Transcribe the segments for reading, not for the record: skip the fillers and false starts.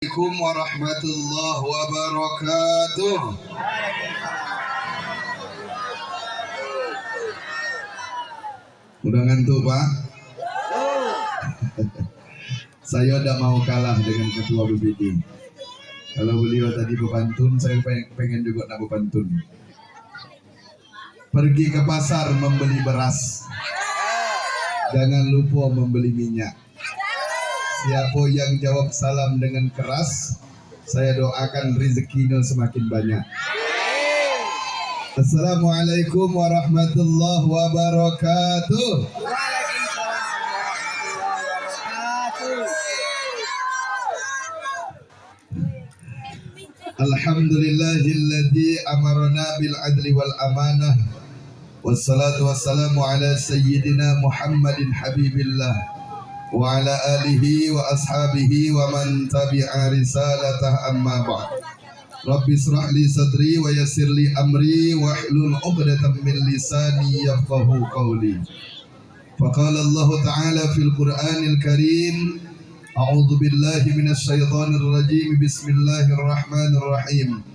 Assalamualaikum warahmatullahi wabarakatuh. Udah ngantuk Pak? Saya udah mau kalah dengan ketua BPD. Kalau beliau tadi bepantun, saya pengen juga nak bepantun. Pergi ke pasar membeli beras, jangan lupa membeli minyak. Siapa yang jawab salam dengan keras, saya doakan rezekinya semakin banyak. Assalamualaikum warahmatullahi wabarakatuh. Alhamdulillahilladzi amarna bil adli wal amanah. Wassalatu wassalamu ala sayyidina Muhammadin habibillah wa ala alihi wa ashabihi wa man tabi'a risalatah amma ba'd. Rabbi israh li sadri wa yassir li amri wa hlul 'uqdatam min lisani yafqahu qawli. Faqala Allah ta'ala fil Qur'anil Karim, a'udzu billahi minasy syaithanir rajim. Bismillahirrahmanirrahim.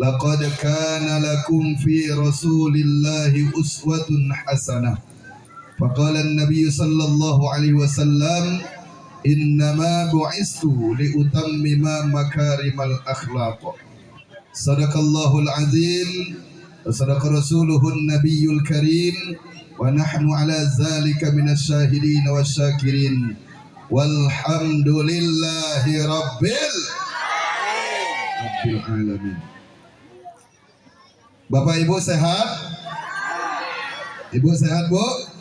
Laqad kana lakum fi Rasulillahi uswatun hasanah. Faqala an-nabiy sallallahu alaihi wasallam, innama bu'istu liutammima makarimal akhlaq. Sadaqallahul azim wa sadaqa rasuluhun nabiyyul karim wa nahnu ala zalika minasy syahidin wasyakirin walhamdulillahi rabbil alamin. Bapak Ibu sehat? Ibu sehat Bu?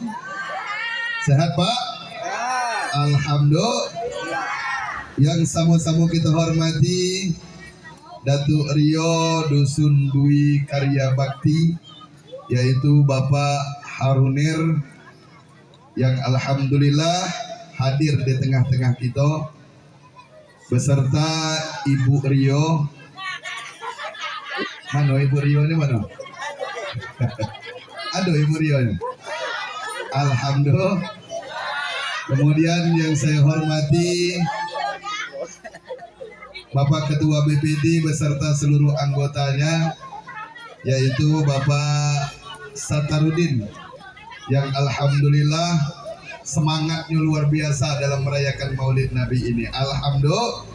Sehat Pak? Alhamdulillah. Yang sama-sama kita hormati Datuk Rio Dusun Dwi Karya Bakti, yaitu Bapak Harunir, yang alhamdulillah hadir di tengah-tengah kita beserta Ibu Rio. Mana Ibu Rio ini mana? Aduh Ibu Rio ini. Alhamdulillah. Kemudian yang saya hormati Bapak Ketua BPD beserta seluruh anggotanya, yaitu Bapak Satarudin, yang alhamdulillah semangatnya luar biasa dalam merayakan Maulid Nabi ini. Alhamdulillah.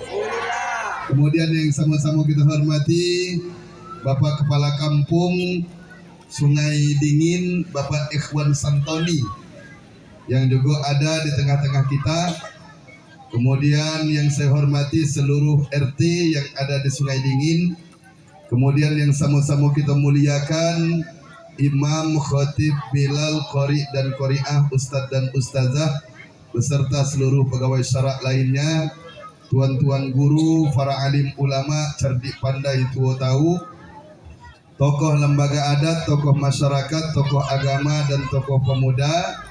Kemudian yang sama-sama kita hormati Bapak Kepala Kampung Sungai Dingin, Bapak Ikhwan Santoni, yang juga ada di tengah-tengah kita. Kemudian yang saya hormati seluruh RT yang ada di Sungai Dingin. Kemudian yang sama-sama kita muliakan Imam, Khatib, Bilal, Qori dan Qori'ah, Ustadz dan Ustazah, beserta seluruh pegawai syarak lainnya, tuan-tuan guru, para alim ulama, cerdik pandai tua tahu, tokoh lembaga adat, tokoh masyarakat, tokoh agama, dan tokoh pemuda.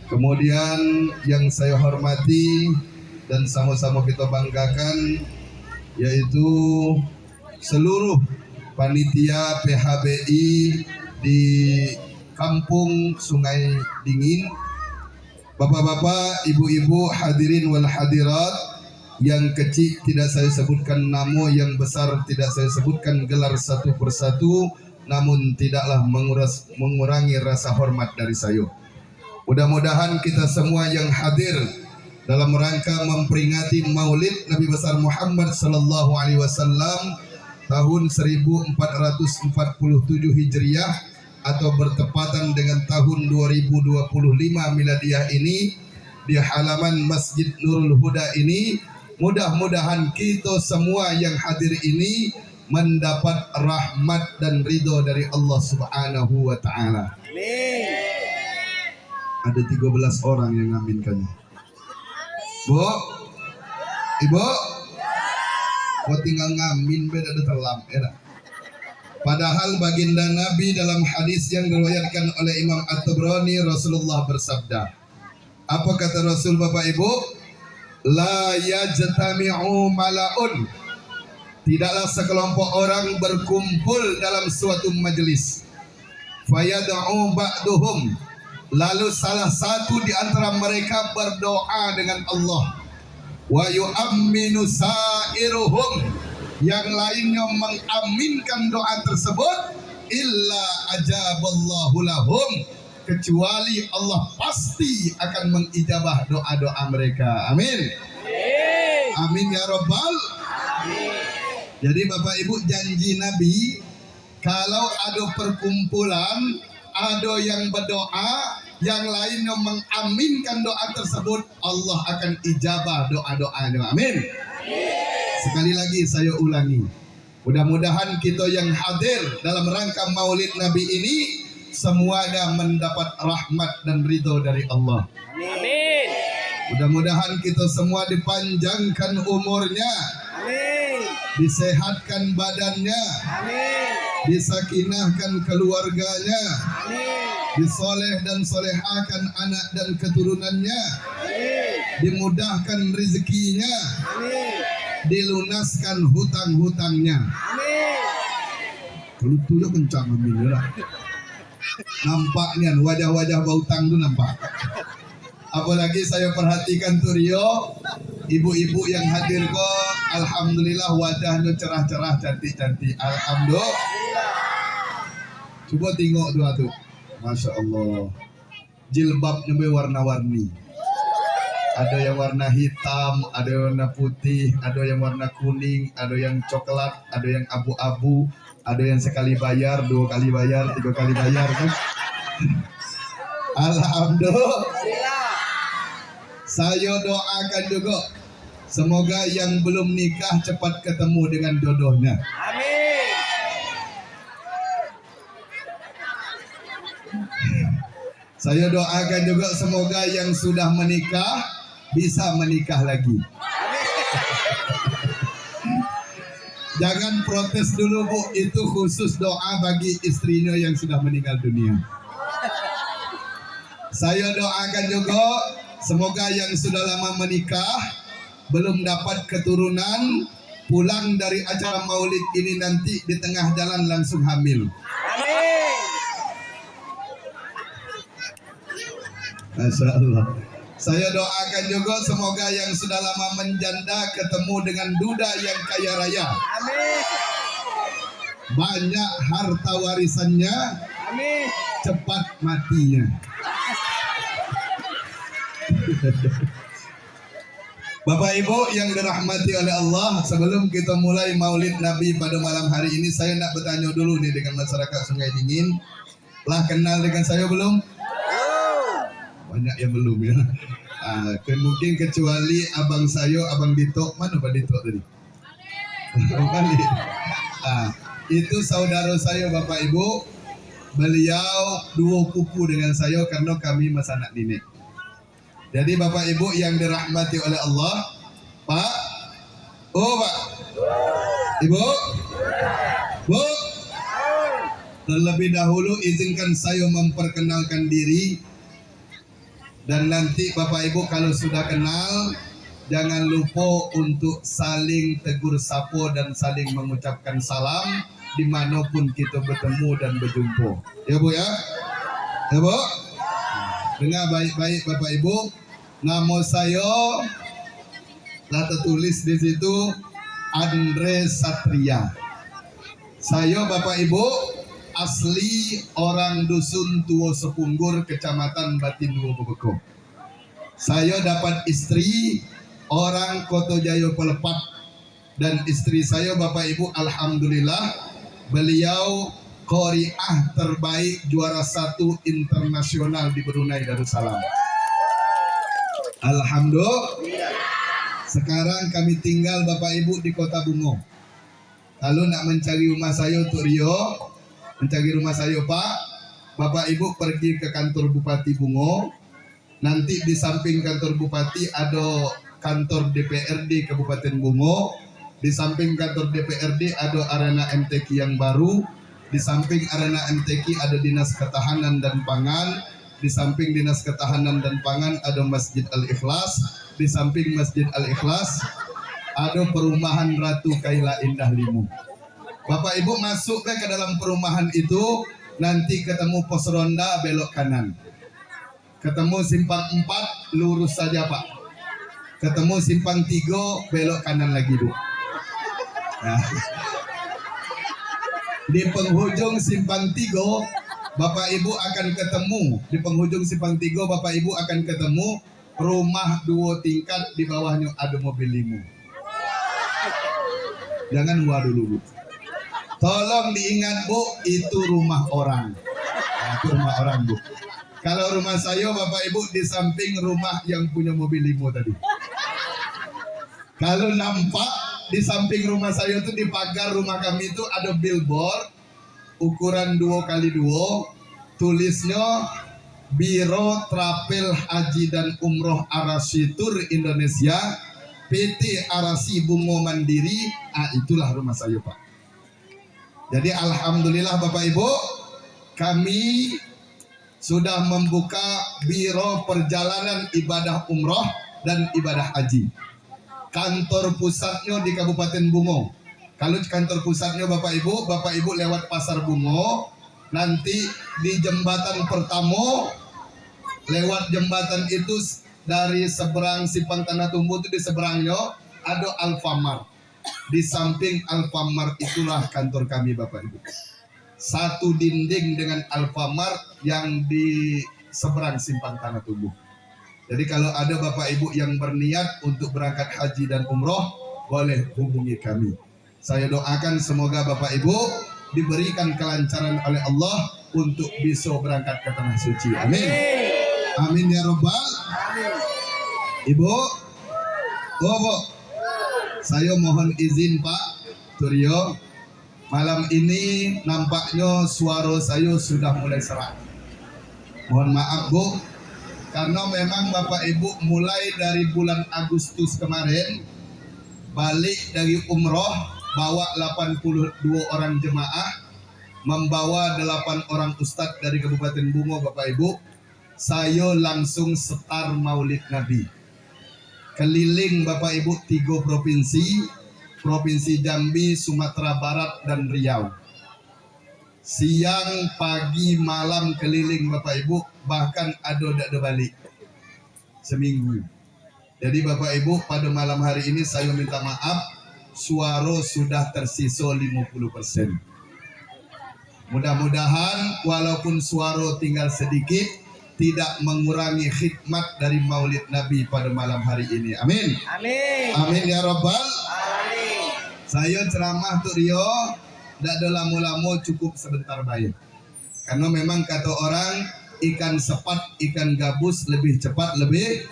Kemudian yang saya hormati dan sama-sama kita banggakan, yaitu seluruh panitia PHBI di Kampung Sungai Dingin, bapak-bapak, ibu-ibu, hadirin wal hadirat. Yang kecil tidak saya sebutkan nama, yang besar tidak saya sebutkan gelar satu persatu, namun tidaklah mengurangi rasa hormat dari saya. Mudah-mudahan kita semua yang hadir dalam rangka memperingati Maulid Nabi besar Muhammad sallallahu alaihi wasallam tahun 1447 Hijriah atau bertepatan dengan tahun 2025 Miladiah ini, di halaman Masjid Nurul Huda ini, mudah-mudahan kita semua yang hadir ini mendapat rahmat dan ridho dari Allah Subhanahu wa ta'ala. Ada 13 orang yang ngaminkannya. Bu, Ibu, kau tinggal ngamin beda ada terlam, ya. Padahal baginda Nabi dalam hadis yang diriwayatkan oleh Imam At-Tabrani, Rasulullah bersabda. Apa kata Rasul Bapak Ibu? La yajtami'u mala'un. Tidaklah sekelompok orang berkumpul dalam suatu majelis. Fayad'u ba'duhum. Lalu salah satu di antara mereka berdoa dengan Allah. wa yu'amminu sa'iruhum, yang lainnya mengaminkan doa tersebut, illa ajaballahu lahum, kecuali Allah pasti akan mengijabah doa-doa mereka. Amin. Amin ya Rabbal. Jadi Bapak Ibu, janji Nabi, kalau ada perkumpulan, ada yang berdoa, yang lainnya mengaminkan doa tersebut, Allah akan ijabah doa-doanya. Amin. Sekali lagi saya ulangi, mudah-mudahan kita yang hadir dalam rangka Maulid Nabi ini semuanya mendapat rahmat dan ridho dari Allah. Amin. Mudah-mudahan kita semua dipanjangkan umurnya, Amin. disehatkan badannya, Amin. disakinahkan keluarganya, Amin. disoleh dan solehakan anak dan keturunannya, Amin. dimudahkan rezekinya, Amin. dilunaskan hutang-hutangnya. Amin. Kalau tuh kencang amin lah. Nampaknya wajah-wajah bautang itu nampak. Apalagi saya perhatikan tuh Rio, ibu-ibu yang hadir kok, alhamdulillah wajahnya cerah-cerah, cantik-cantik. Alhamdulillah. Coba tengok dua tuh, masya Allah. Jilbabnya berwarna-warni. Ada yang warna hitam, ada yang warna putih, ada yang warna kuning, ada yang coklat, ada yang abu-abu, ada yang sekali bayar, 2 kali bayar, 3 kali bayar kan. Alhamdulillah. Saya doakan juga, semoga yang belum nikah cepat ketemu dengan jodohnya. Amin. Saya doakan juga semoga yang sudah menikah bisa menikah lagi. Jangan protes dulu Bu, itu khusus doa bagi istrinya yang sudah meninggal dunia. Saya doakan juga semoga yang sudah lama menikah belum dapat keturunan, pulang dari acara maulid ini nanti di tengah jalan langsung hamil. Amin. Masya Allah. Saya doakan juga semoga yang sudah lama menjanda ketemu dengan duda yang kaya raya. Amin. Banyak harta warisannya, Amin. cepat matinya. Bapak Ibu yang dirahmati oleh Allah, sebelum kita mulai maulid Nabi pada malam hari ini, saya nak bertanya dulu nih dengan masyarakat Sungai Dingin. Lah kenal dengan saya belum? Banyak yang belum ya. Mungkin kecuali abang saya, abang Dito. Mana Pak Dito tadi? Balik. Itu saudara saya Bapak Ibu. Beliau 2 pupu dengan saya karena kami masa anak nenek. Jadi Bapak Ibu yang dirahmati oleh Allah, Pak, oh Pak, Ibu, Bu, terlebih dahulu izinkan saya memperkenalkan diri. Dan nanti Bapak Ibu kalau sudah kenal, jangan lupa untuk saling tegur sapa dan saling mengucapkan salam dimanapun kita bertemu dan berjumpa. Ya Bu ya? Ya Bu? Dengar baik-baik Bapak Ibu, nama saya telah tertulis di situ Andre Satria. Saya Bapak Ibu asli orang dusun Tua Sepunggur, Kecamatan Batinduo Bebeko. Saya dapat istri orang Koto Jayo Pelepat, dan istri saya Bapak Ibu alhamdulillah beliau Qori'ah terbaik juara 1 internasional di Brunei Darussalam. Alhamdulillah. Sekarang kami tinggal Bapak Ibu di Kota Bungo. Kalau nak mencari rumah saya untuk Rio, mencari rumah saya Pak, Bapak Ibu pergi ke kantor Bupati Bungo. Nanti di samping kantor Bupati ada kantor DPRD Kabupaten Bungo. Di samping kantor DPRD ada arena MTQ yang baru. Di samping arena MTQ ada Dinas Ketahanan dan Pangan. Di samping Dinas Ketahanan dan Pangan ada Masjid Al-Ikhlas. Di samping Masjid Al-Ikhlas ada perumahan Ratu Kaila Indah Limu. Bapak Ibu masuk ke dalam perumahan itu, nanti ketemu pos ronda belok kanan. Ketemu simpang 4, lurus saja Pak. ketemu simpang 3 belok kanan lagi Bu. Nah, di penghujung simpang 3 Bapak Ibu akan ketemu, di penghujung simpang 3 Bapak Ibu akan ketemu rumah 2 tingkat, di bawahnya ada mobil limo. Jangan gua dulu Bu. Tolong diingat Bu, itu rumah orang. Nah, itu rumah orang Bu. Kalau rumah saya Bapak Ibu di samping rumah yang punya mobil limo tadi. Kalau nampak di samping rumah saya itu, di pagar rumah kami itu ada billboard ukuran 2x2, tulisnya Biro Trapel Haji dan Umroh Arasi Tour Indonesia PT Arasi Bungo Mandiri. Itulah rumah saya Pak. Jadi alhamdulillah Bapak Ibu, kami sudah membuka Biro Perjalanan Ibadah Umroh dan Ibadah Haji. Kantor pusatnya di Kabupaten Bungo. Kalau kantor pusatnya Bapak Ibu lewat Pasar Bungo, nanti di jembatan pertama, lewat jembatan itu dari seberang Simpang Tanah Tumbuh itu di seberangnya ada Alfamart. Di samping Alfamart itulah kantor kami Bapak Ibu. Satu dinding dengan Alfamart yang di seberang Simpang Tanah Tumbuh. Jadi kalau ada Bapak Ibu yang berniat untuk berangkat haji dan umroh, boleh hubungi kami. Saya doakan semoga Bapak Ibu diberikan kelancaran oleh Allah untuk bisa berangkat ke Tanah Suci. Amin. Amin ya Rabbal. Ibu, Bu, saya mohon izin Pak Turyo. Malam ini nampaknya suara saya sudah mulai serak. Mohon maaf Bu, karena memang Bapak Ibu mulai dari bulan Agustus kemarin balik dari umroh, bawa 82 orang jemaah, membawa 8 orang ustadz dari Kabupaten Bungo Bapak Ibu. Saya langsung setar Maulid Nabi. Keliling Bapak Ibu 3 provinsi, Provinsi Jambi, Sumatera Barat, dan Riau. Siang, pagi, malam keliling Bapak Ibu, bahkan ada balik seminggu. Jadi Bapak Ibu, pada malam hari ini saya minta maaf, suara sudah tersisa 50%. Mudah-mudahan walaupun suara tinggal sedikit, tidak mengurangi khidmat dari Maulid Nabi pada malam hari ini. Amin. Amin. Amin ya Rabbal. Amin. Saya ceramah tuh Rio, tidak ada lama-lama, cukup sebentar baik. Karena memang kata orang, ikan sepat, ikan gabus lebih cepat, lebih.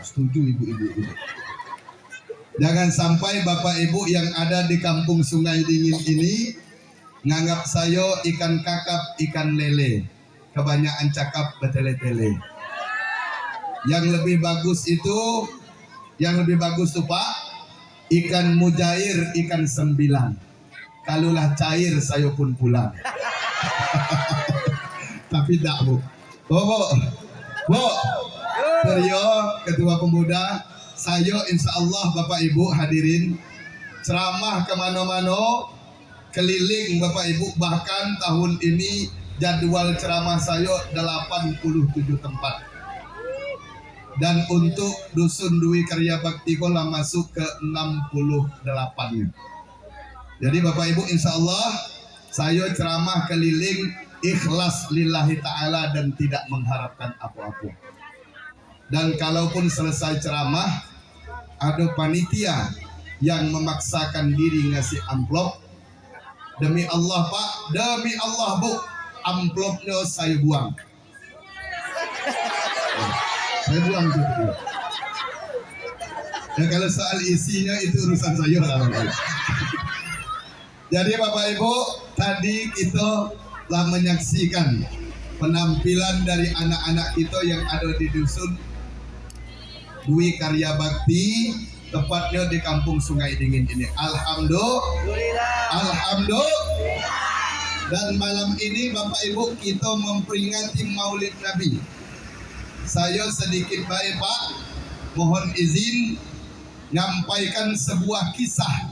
Setuju ibu-ibu. Jangan sampai Bapak Ibu yang ada di kampung Sungai Dingin ini nganggap saya ikan kakap, ikan lele. Kebanyakan cakap betele-tele. Yang lebih bagus tuh Pak, ikan mujair, ikan 9. Kalulah cair saya pun pulang. Tapi tak Bu. Bu, Rio, Ketua Pemuda, saya insya Allah Bapak Ibu hadirin ceramah kemana-mana, keliling Bapak Ibu, bahkan tahun ini jadwal ceramah saya 87 tempat. Dan untuk Dusun Dwi Karya Bakti Kola masuk ke 68. Jadi Bapak Ibu insya Allah saya ceramah keliling ikhlas lillahi ta'ala dan tidak mengharapkan apa-apa. Dan kalaupun selesai ceramah, ada panitia yang memaksakan diri ngasih amplop. Demi Allah Pak, demi Allah Bu, amplopnya saya buang. Saya buang itu. Dan kalau soal isinya itu urusan saya. Jadi Bapak Ibu, tadi kita telah menyaksikan penampilan dari anak-anak kita yang ada di Dusun Dwi Karya Bakti, tepatnya di kampung Sungai Dingin ini. Alhamdulillah. Dan malam ini Bapak Ibu kita memperingati Maulid Nabi. Saya sedikit baik Pak, mohon izin nyampaikan sebuah kisah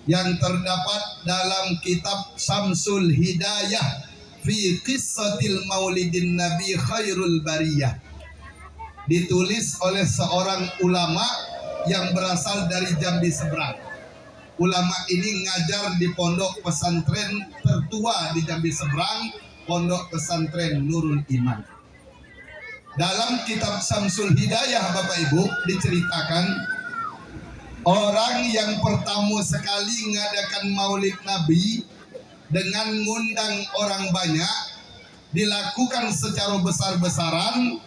yang terdapat dalam kitab Syamsul Hidayah fi Qissatil Maulidin Nabi Khairul Bariyah. ditulis oleh seorang ulama yang berasal dari Jambi seberang. Ulama ini ngajar di pondok pesantren tertua di Jambi seberang, pondok pesantren Nurul Iman. Dalam kitab Syamsul Hidayah Bapak Ibu diceritakan orang yang pertama sekali ngadakan maulid Nabi dengan ngundang orang banyak, dilakukan secara besar-besaran,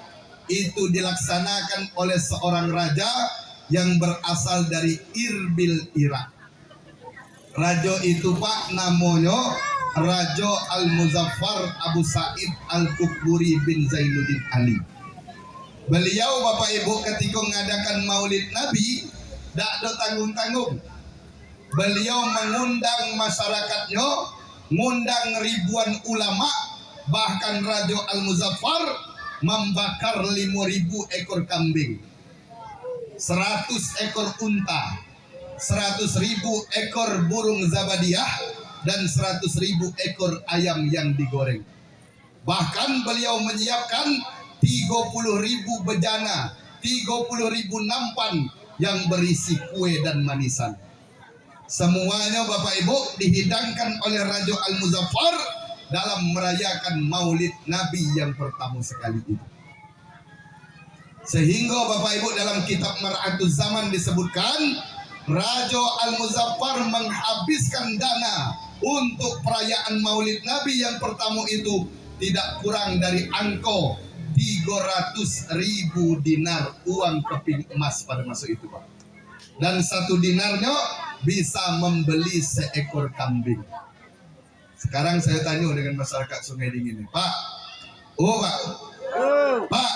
itu dilaksanakan oleh seorang raja yang berasal dari Irbil, Irak. Raja itu Pak namanya Raja Al-Muzaffar Abu Sa'id Al-Kuburi bin Zainuddin Ali. Beliau Bapak Ibu ketika mengadakan maulid Nabi tidak ada tanggung-tanggung. Beliau mengundang masyarakatnya, mengundang ribuan ulama, bahkan Raja Al-Muzaffar membakar 5.000 ekor kambing, 100 ekor unta, 100.000 ekor burung zabadiah, dan 100.000 ekor ayam yang digoreng. Bahkan beliau menyiapkan 30.000 bejana, 30.000 nampan yang berisi kue dan manisan. Semuanya Bapak Ibu dihidangkan oleh Raja Al-Muzaffar dalam merayakan maulid Nabi yang pertama sekali itu. Sehingga Bapak Ibu dalam kitab Mar'atuz Zaman disebutkan Raja Al-Muzaffar menghabiskan dana untuk perayaan maulid Nabi yang pertama itu tidak kurang dari angka 300.000 dinar uang keping emas pada masa itu Pak. Dan 1 dinarnya bisa membeli seekor kambing. Sekarang saya tanya dengan masyarakat Sungai Dingin ini, Pak, Pak,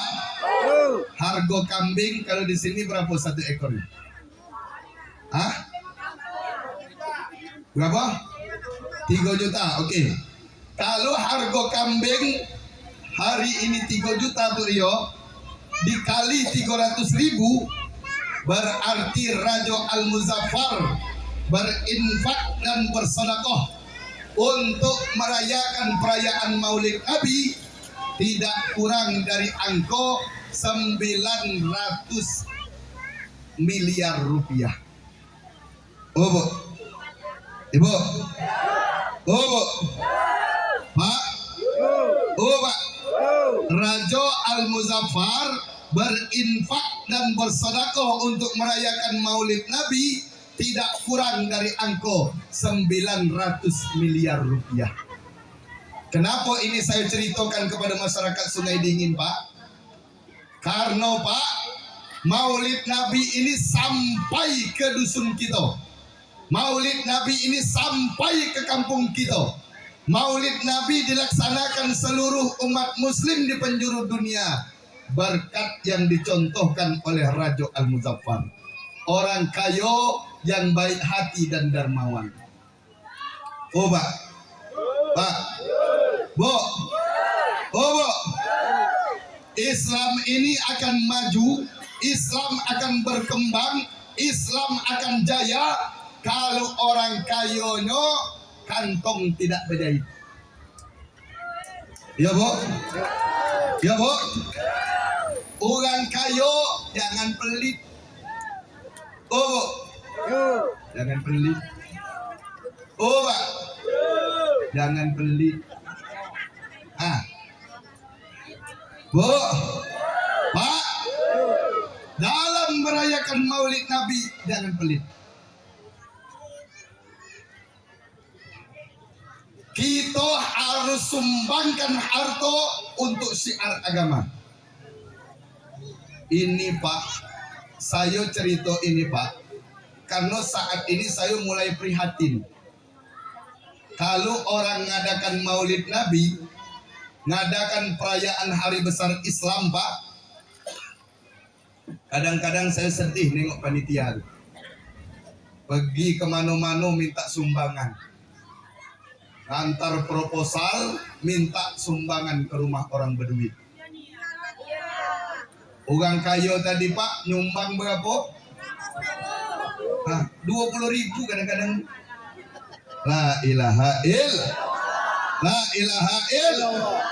harga kambing kalau di sini berapa 1 ekornya? Hah? Berapa? 3 juta, oke. Kalau harga kambing hari ini 3 juta tuh Rio, dikali 300.000, berarti Raja Al-Muzaffar berinfak dan bersedekah untuk merayakan perayaan maulid Nabi tidak kurang dari angka 900 miliar rupiah. Oh Bu, Ibu, oh Bu, Pak, oh Pak, Raja Al-Muzaffar berinfak dan bersedekah untuk merayakan maulid Nabi tidak kurang dari angka 900 miliar rupiah. Kenapa ini saya ceritakan kepada masyarakat Sungai Dingin Pak? Karena Pak, maulid Nabi ini sampai ke dusun kita. Maulid Nabi ini sampai ke kampung kita. Maulid Nabi dilaksanakan seluruh umat muslim di penjuru dunia berkat yang dicontohkan oleh Raja Al-Muzaffar, orang kaya yang baik hati dan dermawan. Oh Pak, Pak, Bu, oh Bu, Islam ini akan maju, Islam akan berkembang, Islam akan jaya kalau orang kayanya kantong tidak berjahit. Ya Bu, ya Bu, orang kaya jangan pelit. Oh Bu, jangan pelit. Oh Pak, jangan pelit. Bu, Pak, dalam merayakan maulid Nabi jangan pelit. Kita harus sumbangkan harta untuk syiar agama. Ini Pak, saya cerita ini Pak, karena saat ini saya mulai prihatin. Kalau orang ngadakan maulid Nabi, ngadakan perayaan hari besar Islam Pak, kadang-kadang saya sedih nengok panitia. Pergi kemana-mana minta sumbangan, antar proposal minta sumbangan ke rumah orang berduit. Orang kaya tadi Pak nyumbang berapa? 20.000 kadang-kadang. La ilaha illallah. La ilaha illallah.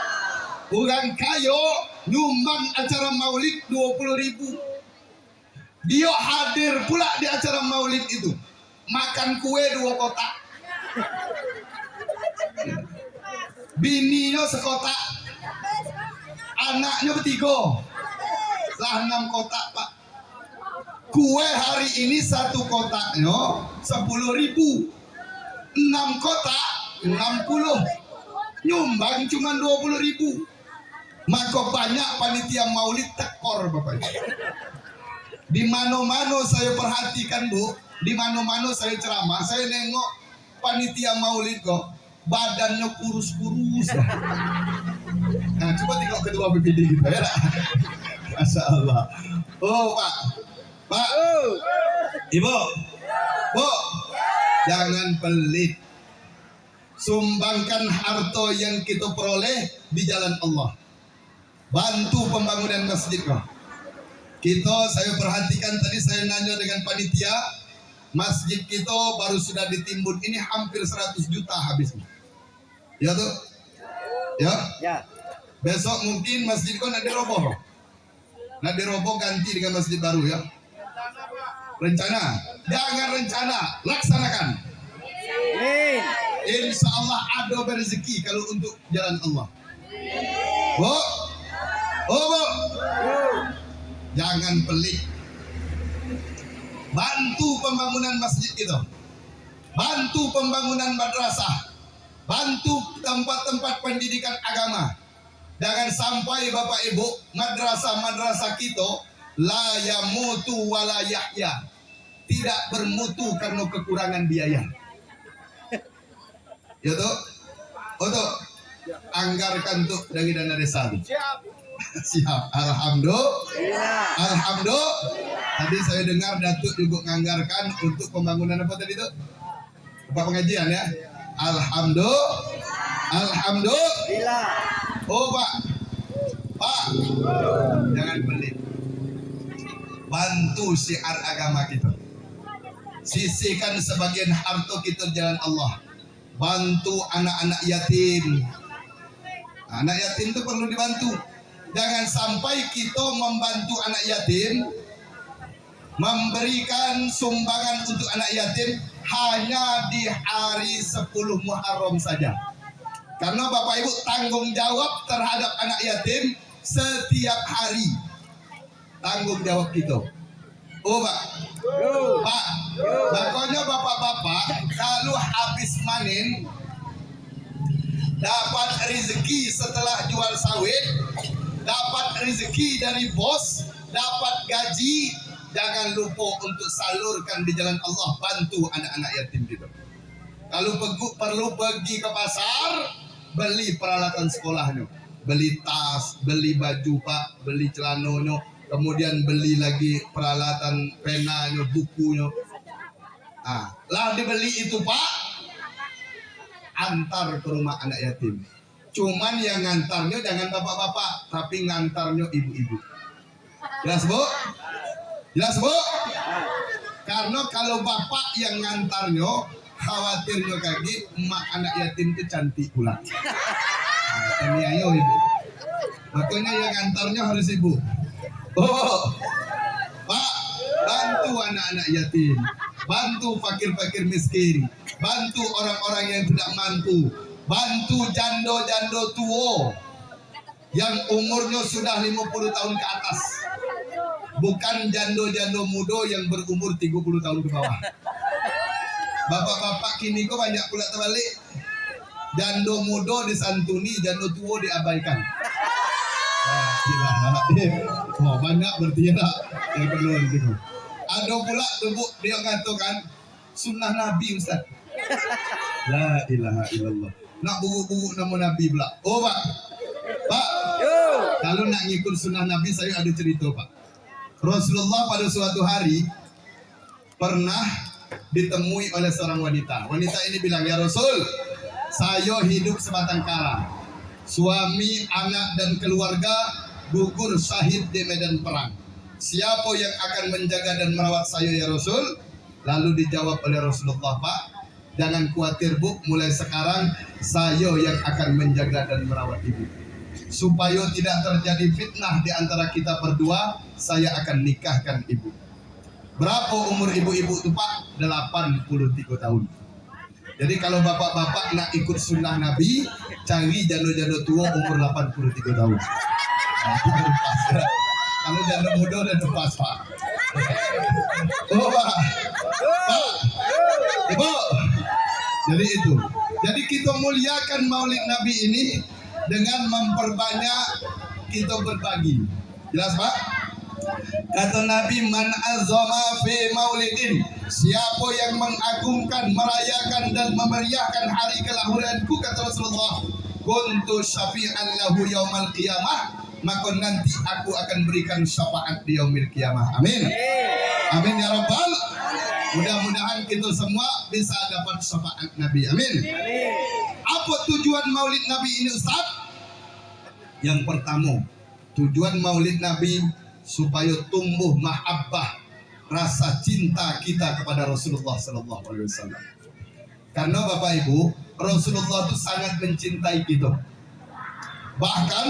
Orang kaya nyumbang acara maulid 20.000. Dia hadir pula di acara maulid itu, makan kue 2 kotak, bininya sekotak, anaknya bertiga, lah 6 kotak pak. Kue hari ini 1 kotaknya 10.000, 6 kotak 60, nyumbang cuma 20.000. Maka banyak panitia maulid tekor bapak ibu. Di mana-mana saya perhatikan bu, di mana-mana saya ceramah, saya nengok panitia maulid kok badannya kurus-kurus. Nah coba tengok ketua BPD gitu ya. Masya Allah. Oh pak, pak, ibu, bu, jangan pelit. Sumbangkan harta yang kita peroleh di jalan Allah. Bantu pembangunan masjid kok. Saya perhatikan tadi, saya nanya dengan panitia, masjid kita baru sudah ditimbun ini hampir 100 juta habisnya. Ya tuh? Ya? Ya. Besok mungkin masjid kau nak diroboh. Nak diroboh ganti dengan masjid baru ya. Rencana? Jangan rencana, laksanakan. Amin. Insya Allah ada rezeki kalau untuk jalan Allah. Bu, oh bu, jangan pelit. Bantu pembangunan masjid itu, bantu pembangunan madrasah, bantu tempat-tempat pendidikan agama. Jangan sampai bapak ibu madrasah-madrasah kita la yamutu wala yahya, tidak bermutu karena kekurangan biaya. Ya tuh, oh tuh, anggarkan tuh dari dana desa. Siap, alhamdulillah. Alhamdulillah. Tadi saya dengar Datuk juga menganggarkan untuk pembangunan apa tadi tuh? Apa pengajian ya? Alhamdulillah. Alhamdulillah. Oh pak, pak, jangan pelit. Bantu syiar agama kita. Sisihkan sebagian harta kita jalan Allah. Bantu anak-anak yatim. Anak yatim itu perlu dibantu. Jangan sampai kita membantu anak yatim, memberikan sumbangan untuk anak yatim hanya di hari 10 Muharram saja. Karena Bapak Ibu tanggung jawab terhadap anak yatim setiap hari. Tanggung jawab kita. Oh Pak, Pak, makanya bapak-bapak kalau habis manen dapat rezeki setelah jual sawit, dapat rezeki dari bos, dapat gaji, jangan lupa untuk salurkan di jalan Allah, bantu anak-anak yatim gitu. Kalau perlu pergi ke pasar, beli peralatan sekolahnya, beli tas, beli baju pak, beli celananya, kemudian beli lagi peralatan penanya, bukunya. Lah dibeli itu pak, antar ke rumah anak yatim. Cuman yang ngantarnya jangan bapak-bapak, tapi ngantarnya ibu-ibu. Jelas bu? Jelas bu? Karena kalau bapak yang ngantarnya, khawatirnya kaki emak anak yatim itu cantik pula. Ini ayo ibu. Makanya yang ngantarnya harus ibu. Oh, Pak, bantu anak-anak yatim, bantu fakir-fakir miskin, bantu orang-orang yang tidak mampu, bantu jando-jando tua yang umurnya sudah 50 tahun ke atas, bukan jando-jando muda yang berumur 30 tahun ke bawah. Bapak-bapak kini kok banyak pula terbalik, jando muda disantuni, jando tua diabaikan. Oh, banyak berarti ya yang perlu itu. Ada pula tubuh dia katakan sunnah Nabi Ustaz. La ilaha illallah. Nak buku-buku nama Nabi pula. Oh Pak, Pak, kalau nak ngikut sunnah Nabi saya ada cerita Pak. Rasulullah pada suatu hari pernah ditemui oleh seorang wanita. Wanita ini bilang, ya Rasul, saya hidup sebatang kara. Suami, anak dan keluarga gugur syahid di medan perang. Siapa yang akan menjaga dan merawat saya ya Rasul? Lalu dijawab oleh Rasulullah, Pak, jangan khawatir bu, mulai sekarang saya yang akan menjaga dan merawat ibu. supaya tidak terjadi fitnah di antara kita berdua, saya akan nikahkan ibu. Berapa umur ibu-ibu itu Pak? 83 tahun. Jadi kalau bapak-bapak nak ikut sunnah Nabi, cari janda-janda tua umur 83 tahun. Nah, itu baru pas. Kalau janda muda udah pas Pak. Oh Pak, Pak, Ibu. Jadi itu. Jadi kita muliakan Maulid Nabi ini dengan memperbanyak kita berbagi. Jelas Pak? Kata Nabi, man azama fi maulidin, siapa yang mengagungkan, merayakan dan memeriahkan hari kelahiranku, kata Rasulullah, kuntu syafi'an lahu yaumal qiyamah, maka nanti aku akan berikan syafaat di yaumil qiyamah. Amin. Amin ya rabbal. Mudah-mudahan kita semua bisa dapat syafaat Nabi. Amin. Apa tujuan Maulid Nabi ini Ustaz? Yang pertama, tujuan Maulid Nabi supaya tumbuh mahabbah, rasa cinta kita kepada Rasulullah Sallallahu Alaihi Wasallam. Karena Bapak Ibu, Rasulullah itu sangat mencintai kita. Bahkan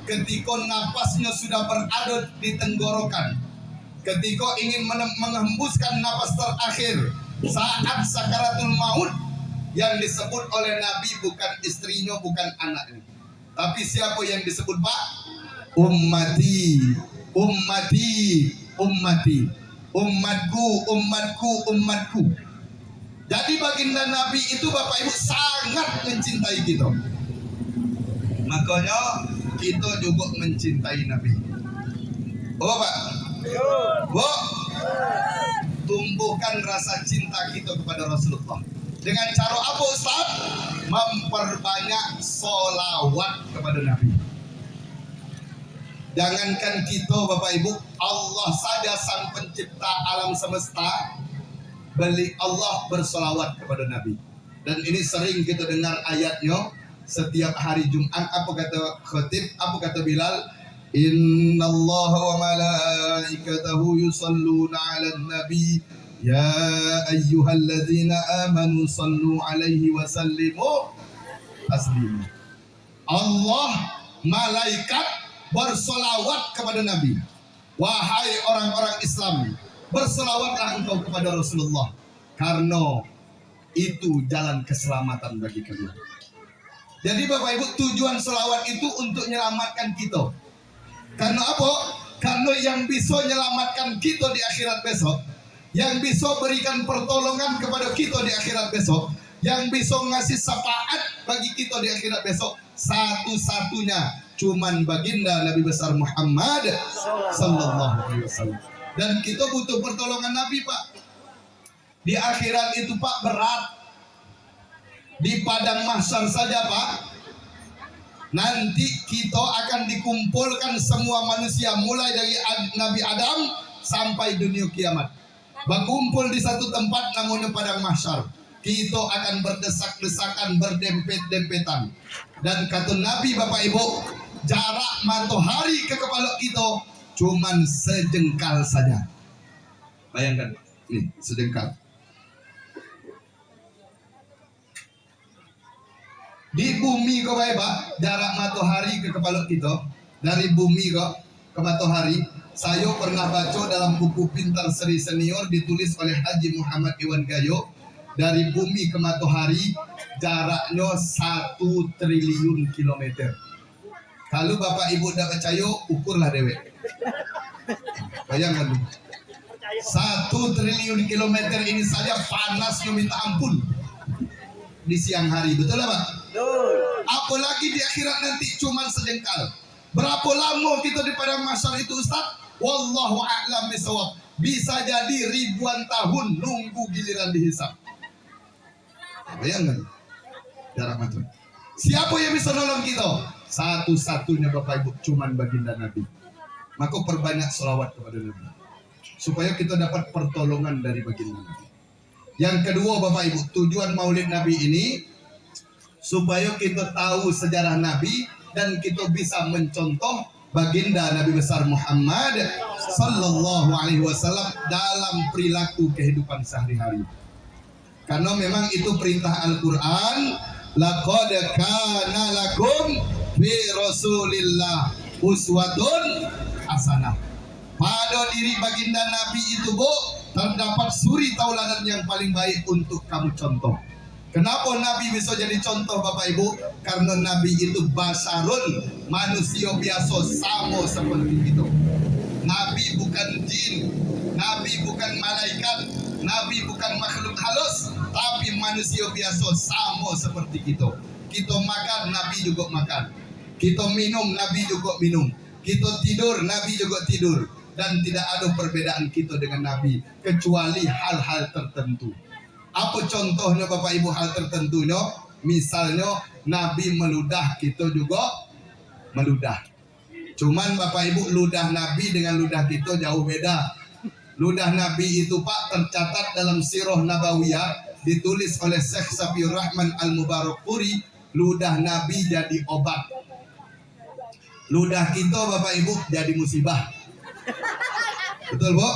ketika napasnya sudah berada di tenggorokan, ketika ingin menghembuskan napas terakhir saat sakaratul maut, yang disebut oleh Nabi bukan istrinya, bukan anaknya, tapi siapa yang disebut Pak? Ummati, ummati, ummati, umatku, umatku, umatku. Jadi baginda Nabi itu Bapak Ibu sangat mencintai kita. Makanya kita juga mencintai Nabi. Oh Pak, Bu, tumbuhkan rasa cinta kita kepada Rasulullah. Dengan cara apa Ustaz? Memperbanyak sholawat kepada Nabi. Jangankan kita Bapak Ibu, Allah saja sang pencipta alam semesta, Allah bersolawat kepada Nabi. Dan ini sering kita dengar ayatnya setiap hari Jumat. Apa kata khatib, apa kata Bilal? Innallaha wa malaikatahu yusalluna 'alan nabi ya ayyuhalladzina amanu sallu 'alaihi wa sallimu taslima. Allah, malaikat bersolawat kepada Nabi. Wahai orang-orang Islam, bersolawatlah engkau kepada Rasulullah, karena itu jalan keselamatan bagi kalian. Jadi Bapak Ibu, tujuan solawat itu untuk menyelamatkan kita. Karena apa? Karena yang bisa menyelamatkan kita di akhirat besok, yang bisa berikan pertolongan kepada kita di akhirat besok, yang bisa ngasih syafaat bagi kita di akhirat besok, satu-satunya cuman baginda Nabi besar Muhammad Sallallahu Alaihi Wasallam. Dan kita butuh pertolongan Nabi Pak. Di akhirat itu Pak berat. Di padang mahsyar saja Pak, nanti kita akan dikumpulkan semua manusia mulai dari Nabi Adam sampai dunia kiamat. Berkumpul di satu tempat namanya padang mahsyar. Kita akan berdesak-desakan, berdempet-dempetan. Dan kata Nabi Bapak Ibu, jarak matahari ke kepala kita cuman sejengkal saja. Bayangkan, nih sejengkal. Di bumi kok Pak, jarak matahari ke kepala kita, dari bumi kok ke matahari. Saya pernah baca dalam buku Pintar Seri Senior ditulis oleh Haji Muhammad Iwan Gayo, dari bumi ke matahari jaraknya 1 triliun kilometer. Kalau Bapak Ibu tidak percaya, ukurlah dewek. Bayangkan, 1 triliun kilometer ini saja panasnya minta ampun di siang hari, betul lah Pak? Apalagi di akhirat nanti cuman sejengkal. Berapa lama kita di padang mahsyar itu Ustaz? Wallahu a'lam bishawab. Bisa jadi ribuan tahun nunggu giliran dihisab. Bayangkan jarak mata. Siapa yang bisa nolong kita? Satu-satunya Bapak Ibu cuman baginda Nabi. Maka perbanyak selawat kepada Nabi supaya kita dapat pertolongan dari baginda Nabi. Yang kedua Bapak Ibu, tujuan Maulid Nabi ini supaya kita tahu sejarah Nabi dan kita bisa mencontoh baginda Nabi besar Muhammad Sallallahu Alaihi Wasallam dalam perilaku kehidupan sehari-hari. Karena memang itu perintah Al-Quran, laqad kana lakum fi Rasulillah uswatun hasanah. Pada diri baginda Nabi itu Bu terdapat suri tauladan yang paling baik untuk kamu contoh. Kenapa Nabi bisa jadi contoh Bapak Ibu? Karena Nabi itu basarun, manusia biasa sama seperti itu. Nabi bukan jin, Nabi bukan malaikat, Nabi bukan makhluk halus, tapi manusia biasa sama seperti kita. Kita makan, Nabi juga makan. Kita minum, Nabi juga minum. Kita tidur, Nabi juga tidur. Dan tidak ada perbedaan kita dengan Nabi kecuali hal-hal tertentu. Apa contohnya Bapak Ibu hal tertentunya? Misalnya Nabi meludah, kita juga meludah. Cuman Bapak Ibu ludah Nabi dengan ludah kita jauh beda. Ludah Nabi itu Pak tercatat dalam Sirah Nabawiyah, ditulis oleh Syekh Safiur Rahman Al-Mubarakpuri. Ludah Nabi jadi obat. Ludah kita Bapak Ibu jadi musibah. Betul Bu?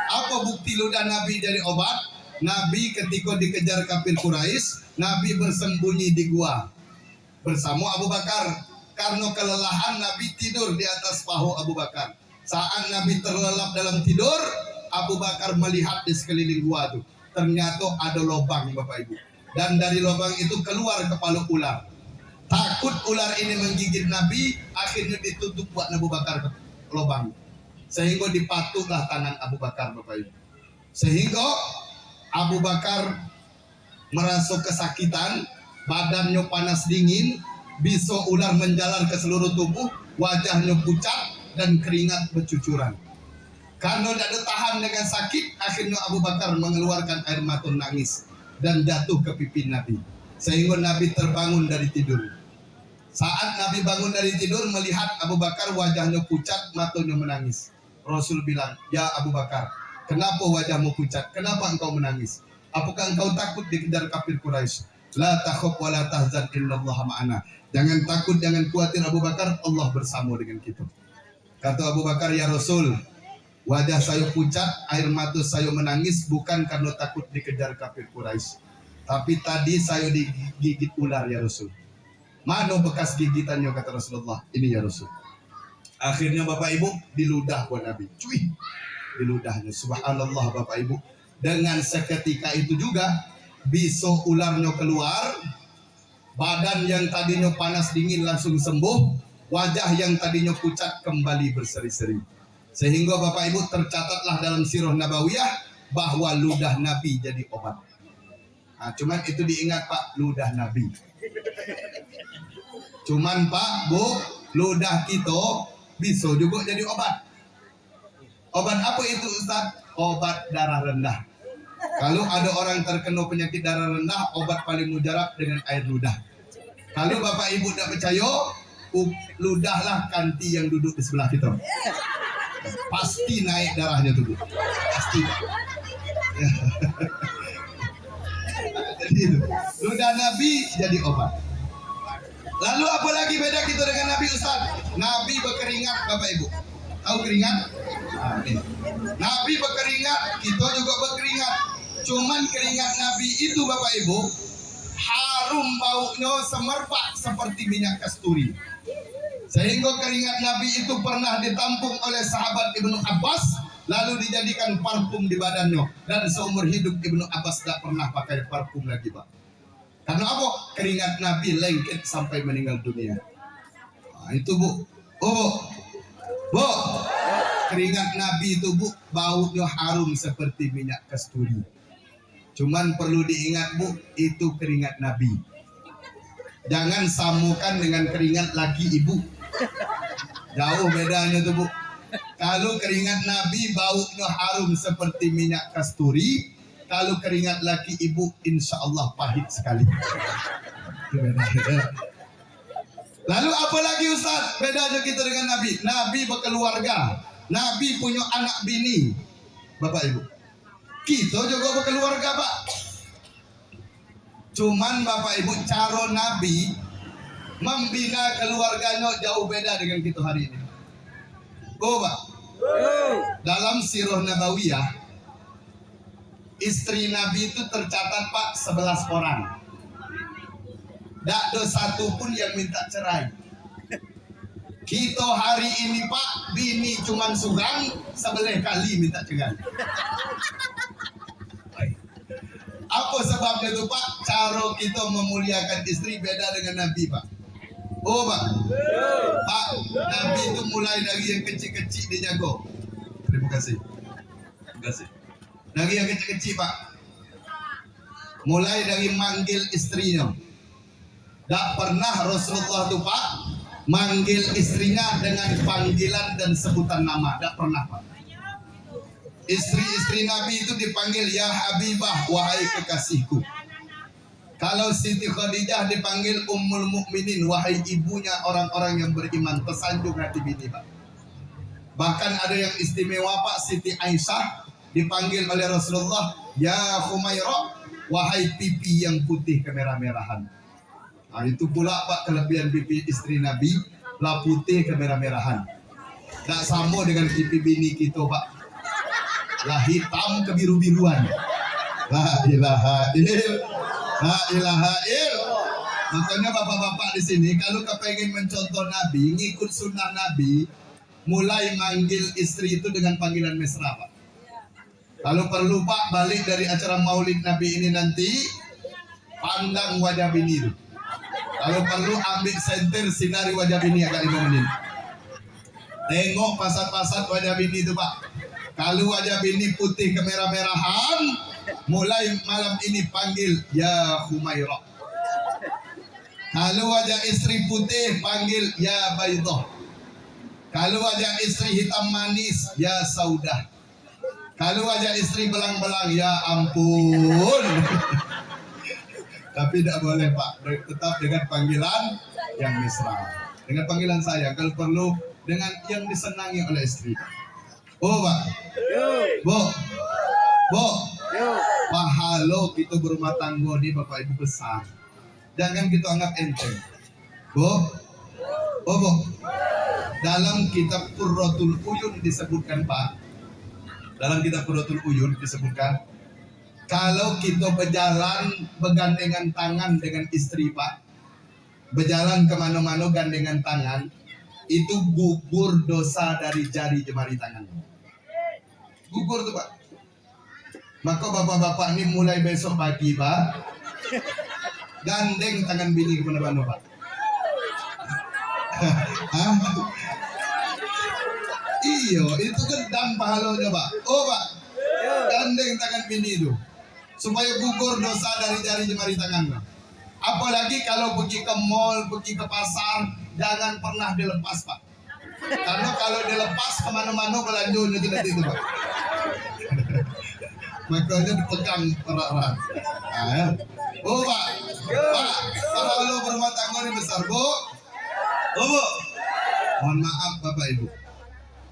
Apa bukti ludah Nabi jadi obat? Nabi ketika dikejar kafir Quraisy, Nabi bersembunyi di gua bersama Abu Bakar. Karena kelelahan Nabi tidur di atas paha Abu Bakar. Saat Nabi terlelap dalam tidur, Abu Bakar melihat di sekeliling gua tuh. Ternyata ada lubang Bapak Ibu. Dan dari lubang itu keluar kepala ular. Takut ular ini menggigit Nabi, akhirnya ditutup buat Abu Bakar ke lubang. Sehingga dipatutlah tangan Abu Bakar Bapak Ibu. Sehingga Abu Bakar merasa kesakitan, badannya panas dingin, bisa ular menjalar ke seluruh tubuh, wajahnya pucat dan keringat bercucuran. Karena tidak tahan dengan sakit, akhirnya Abu Bakar mengeluarkan air mata nangis dan jatuh ke pipi Nabi. Sehingga Nabi terbangun dari tidur. Saat Nabi bangun dari tidur melihat Abu Bakar wajahnya pucat, matanya menangis. Rasul bilang, "Ya Abu Bakar, kenapa wajahmu pucat? Kenapa engkau menangis? Apakah engkau takut dikejar kafir Quraisy? La takhaf wa la tahzan innallaha ma'ana." Jangan takut, jangan khawatir Abu Bakar, Allah bersama dengan kita. Kata Abu Bakar, "Ya Rasul, wajah saya pucat, air mata saya menangis bukan karena takut dikejar kafir Quraisy, tapi tadi saya digigit ular ya Rasul." Mana bekas gigitannya kata Rasulullah? Ini ya Rasul. Akhirnya Bapak Ibu diludah buat Nabi. Cuy, diludahnya. Subhanallah Bapak Ibu. Dengan seketika itu juga bisa ularnya keluar, badan yang tadinya panas dingin langsung sembuh, wajah yang tadinya pucat kembali berseri-seri. Sehingga Bapak Ibu tercatatlah dalam Sirah Nabawiyah bahwa ludah Nabi jadi obat. Nah, cuman itu diingat Pak, ludah Nabi. Cuman Pak, Bu, ludah kita bisa juga jadi obat. Obat apa itu Ustaz? Obat darah rendah. Kalau ada orang terkena penyakit darah rendah, obat paling mujarab dengan air ludah. Kalau Bapak Ibu tidak percaya, ludahlah kanti yang duduk di sebelah kita. Pasti naik darahnya tuh Bu. Pasti. Jadi itu. Ludah Nabi jadi obat. Lalu apa lagi beda kita dengan Nabi Ustaz? Nabi berkeringat Bapak Ibu. Tahu keringat? Nah, Nabi berkeringat, kita juga berkeringat. Cuman keringat Nabi itu Bapak Ibu harum baunya semerbak seperti minyak kasturi. Sehingga keringat Nabi itu pernah ditampung oleh sahabat Ibnu Abbas, lalu dijadikan parfum di badannya. Dan seumur hidup Ibnu Abbas tidak pernah pakai parfum lagi Pak. Karena apa? Keringat Nabi lengket sampai meninggal dunia. Nah, itu Bu. Oh Bu, keringat Nabi itu Bu, baunya harum seperti minyak kasturi. Cuman perlu diingat Bu, itu keringat Nabi. Jangan samakan dengan keringat laki ibu. Jauh bedanya tuh Bu. Kalau keringat Nabi baunya harum seperti minyak kasturi, kalau keringat laki ibu insya Allah pahit sekali. Lalu apa lagi Ustaz bedanya kita dengan Nabi? Nabi berkeluarga, Nabi punya anak bini Bapak Ibu. Kita juga berkeluarga Pak. Cuman Bapak Ibu cara Nabi membina keluarganya jauh beda dengan kita hari ini. Oh Pak, dalam Sirah Nabawiyah istri Nabi itu tercatat Pak 11 orang. Tak ada satu pun yang minta cerai. Kita hari ini Pak, bini cuman surang, sebelah kali minta cegan. Apa sebabnya itu Pak? Cara kita memuliakan istri beda dengan Nabi Pak. Oh Pak, Pak, Nabi itu mulai dari yang kecil-kecil dijago. Terima kasih. Terima kasih. Dari yang kecil-kecil Pak, mulai dari manggil istrinya. Tak pernah Rasulullah itu Pak manggil istrinya dengan panggilan dan sebutan nama. Tak pernah Pak. Istri-istri Nabi itu dipanggil ya Habibah, wahai kekasihku. Kalau Siti Khadijah dipanggil Ummul Mukminin, wahai ibunya orang-orang yang beriman. Tersanjung hati bini Pak. Bahkan ada yang istimewa Pak, Siti Aisyah dipanggil oleh Rasulullah ya Humairah, wahai pipi yang putih kemerah-merahan. Nah, itu pula Pak kelebihan pipi istri Nabi, lah putih kemerah-merahan. Tak sama dengan pipi bini kita Pak, lah hitam kebiru-biruan. La ilaha il. Makanya bapak-bapak di sini kalau kepengen mencontoh Nabi, ngikut sunnah Nabi, mulai manggil istri itu dengan panggilan mesra Pak. Kalau perlu Pak, balik dari acara maulid Nabi ini nanti, pandang wajah bini itu. Kalau perlu ambil senter, sinari wajah bini agak 5 menit. Tengok pasat-pasat wajah bini itu Pak. Kalau wajah bini putih kemerah-merahan, mulai malam ini panggil ya Humairah. Kalau wajah istri putih, panggil ya Baidah. Kalau wajah istri hitam manis, ya Saudah. Kalau wajah istri belang-belang, ya ampun. Tapi tidak boleh Pak, tetap dengan panggilan yang mesra. Dengan panggilan sayang, kalau perlu dengan yang disenangi oleh istri. Oh Pak, Bu, pahalo kita berumah tangga ini Bapak Ibu besar. Jangan kita anggap enteng. Bu, dalam kitab Qurratul Uyun disebutkan Pak, dalam kitab Qurratul Uyun disebutkan, kalau kita berjalan bergandengan tangan dengan istri Pak, berjalan kemana-mana gandengan tangan, itu gugur dosa dari jari jemari tangan. Gugur tuh Pak. Maka bapak-bapak ini mulai besok pagi Pak, gandeng tangan bini kemana-mana Pak. Hah? Iya, itu gedang pahalanya Pak. Oh Pak, gandeng tangan bini itu supaya gugur dosa dari jari jemari tangan. Apalagi kalau pergi ke mall, pergi ke pasar, jangan pernah dilepas Pak. Karena kalau dilepas kemana-mana belanjanya tidak itu Pak. Makanya dipegang erat-erat. Oh Pak, kalau berumah tangga ini besar Bu. Oh Bu, mohon maaf Bapak Ibu,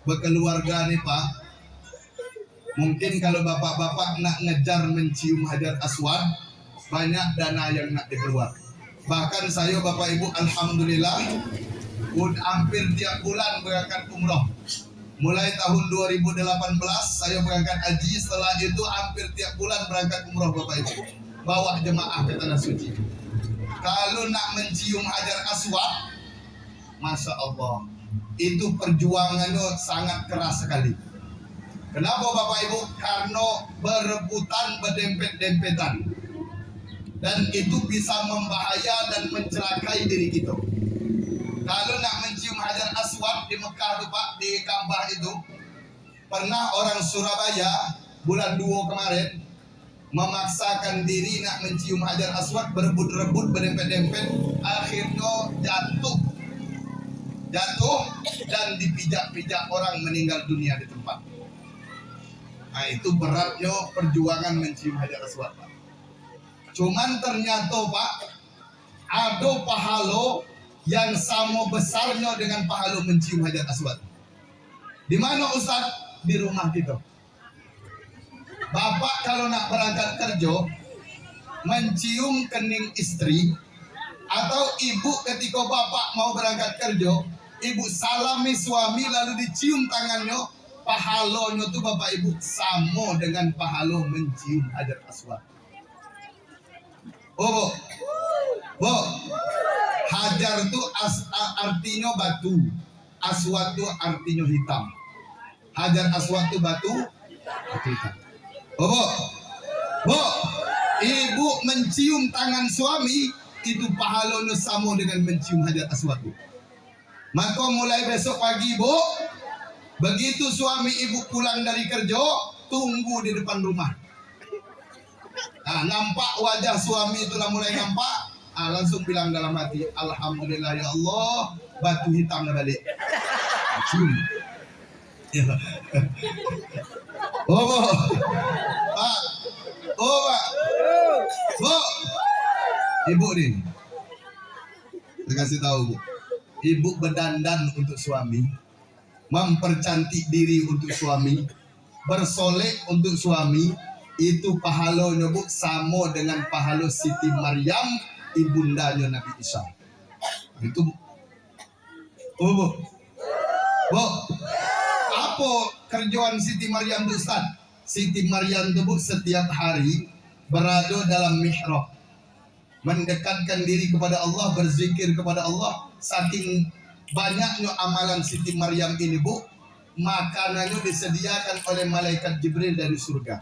berkeluarga nih Pak. Mungkin kalau bapak-bapak nak ngejar mencium hajar aswad, banyak dana yang nak dikeluar. Bahkan saya Bapak Ibu alhamdulillah hampir tiap bulan berangkat umroh. Mulai tahun 2018 saya berangkat haji, setelah itu hampir tiap bulan berangkat umroh Bapak Ibu. Bawa jemaah ke tanah suci. Kalau nak mencium hajar aswad, Masya Allah, itu perjuangannya sangat keras sekali. Kenapa Bapak Ibu? Karena berebutan, berdempet-dempetan. Dan itu bisa membahaya dan mencelakai diri kita. Kalau nak mencium hajar aswad di Mekah itu Pak, di Ka'bah itu, pernah orang Surabaya bulan 2 kemarin memaksakan diri nak mencium hajar aswad, berebut-rebut, berdempet-dempet, akhirnya jatuh dan dipijak-pijak orang meninggal dunia di tempat. Nah itu beratnya perjuangan mencium hajar aswad Pak. Cuman ternyata Pak, ada pahala yang sama besarnya dengan pahala mencium hajar aswad. Di mana Ustaz? Di rumah kita. Bapak kalau nak berangkat kerja, mencium kening istri, atau ibu ketika bapak mau berangkat kerja, ibu salami suami lalu dicium tangannya, pahalanya tuh Bapak Ibu sama dengan pahala mencium hajar aswad. Oh Bu, hajar itu artinya batu. aswad itu artinya hitam. Hajar aswad itu batu hitam. Oh, Bu, ibu mencium tangan suami itu pahalanya sama dengan mencium hajar aswad. Maka mulai besok pagi, Bu, begitu suami ibu pulang dari kerja, tunggu di depan rumah. Nah, nampak wajah suami itulah mulai nampak, langsung bilang dalam hati, alhamdulillah ya Allah, batu hitam dah balik. Cium. Ya. Oh, Bu. Pak. Oh, Pak. Bu. Ibu nih. Saya kasih tahu, Bu. Ibu berdandan untuk suami, mempercantik diri untuk suami, bersolek untuk suami, itu pahalanya, Bu, sama dengan pahala Siti Maryam, ibundanya Nabi Isa. Itu, Bu. Oh, Bu. Bu. Apa kerjaan Siti Maryam itu, Ustaz? Siti Maryam itu, Bu, setiap hari berada dalam mihrab, mendekatkan diri kepada Allah, berzikir kepada Allah. Saking banyaknya amalan Siti Maryam ini, Bu, makanannya disediakan oleh malaikat Jibril dari surga.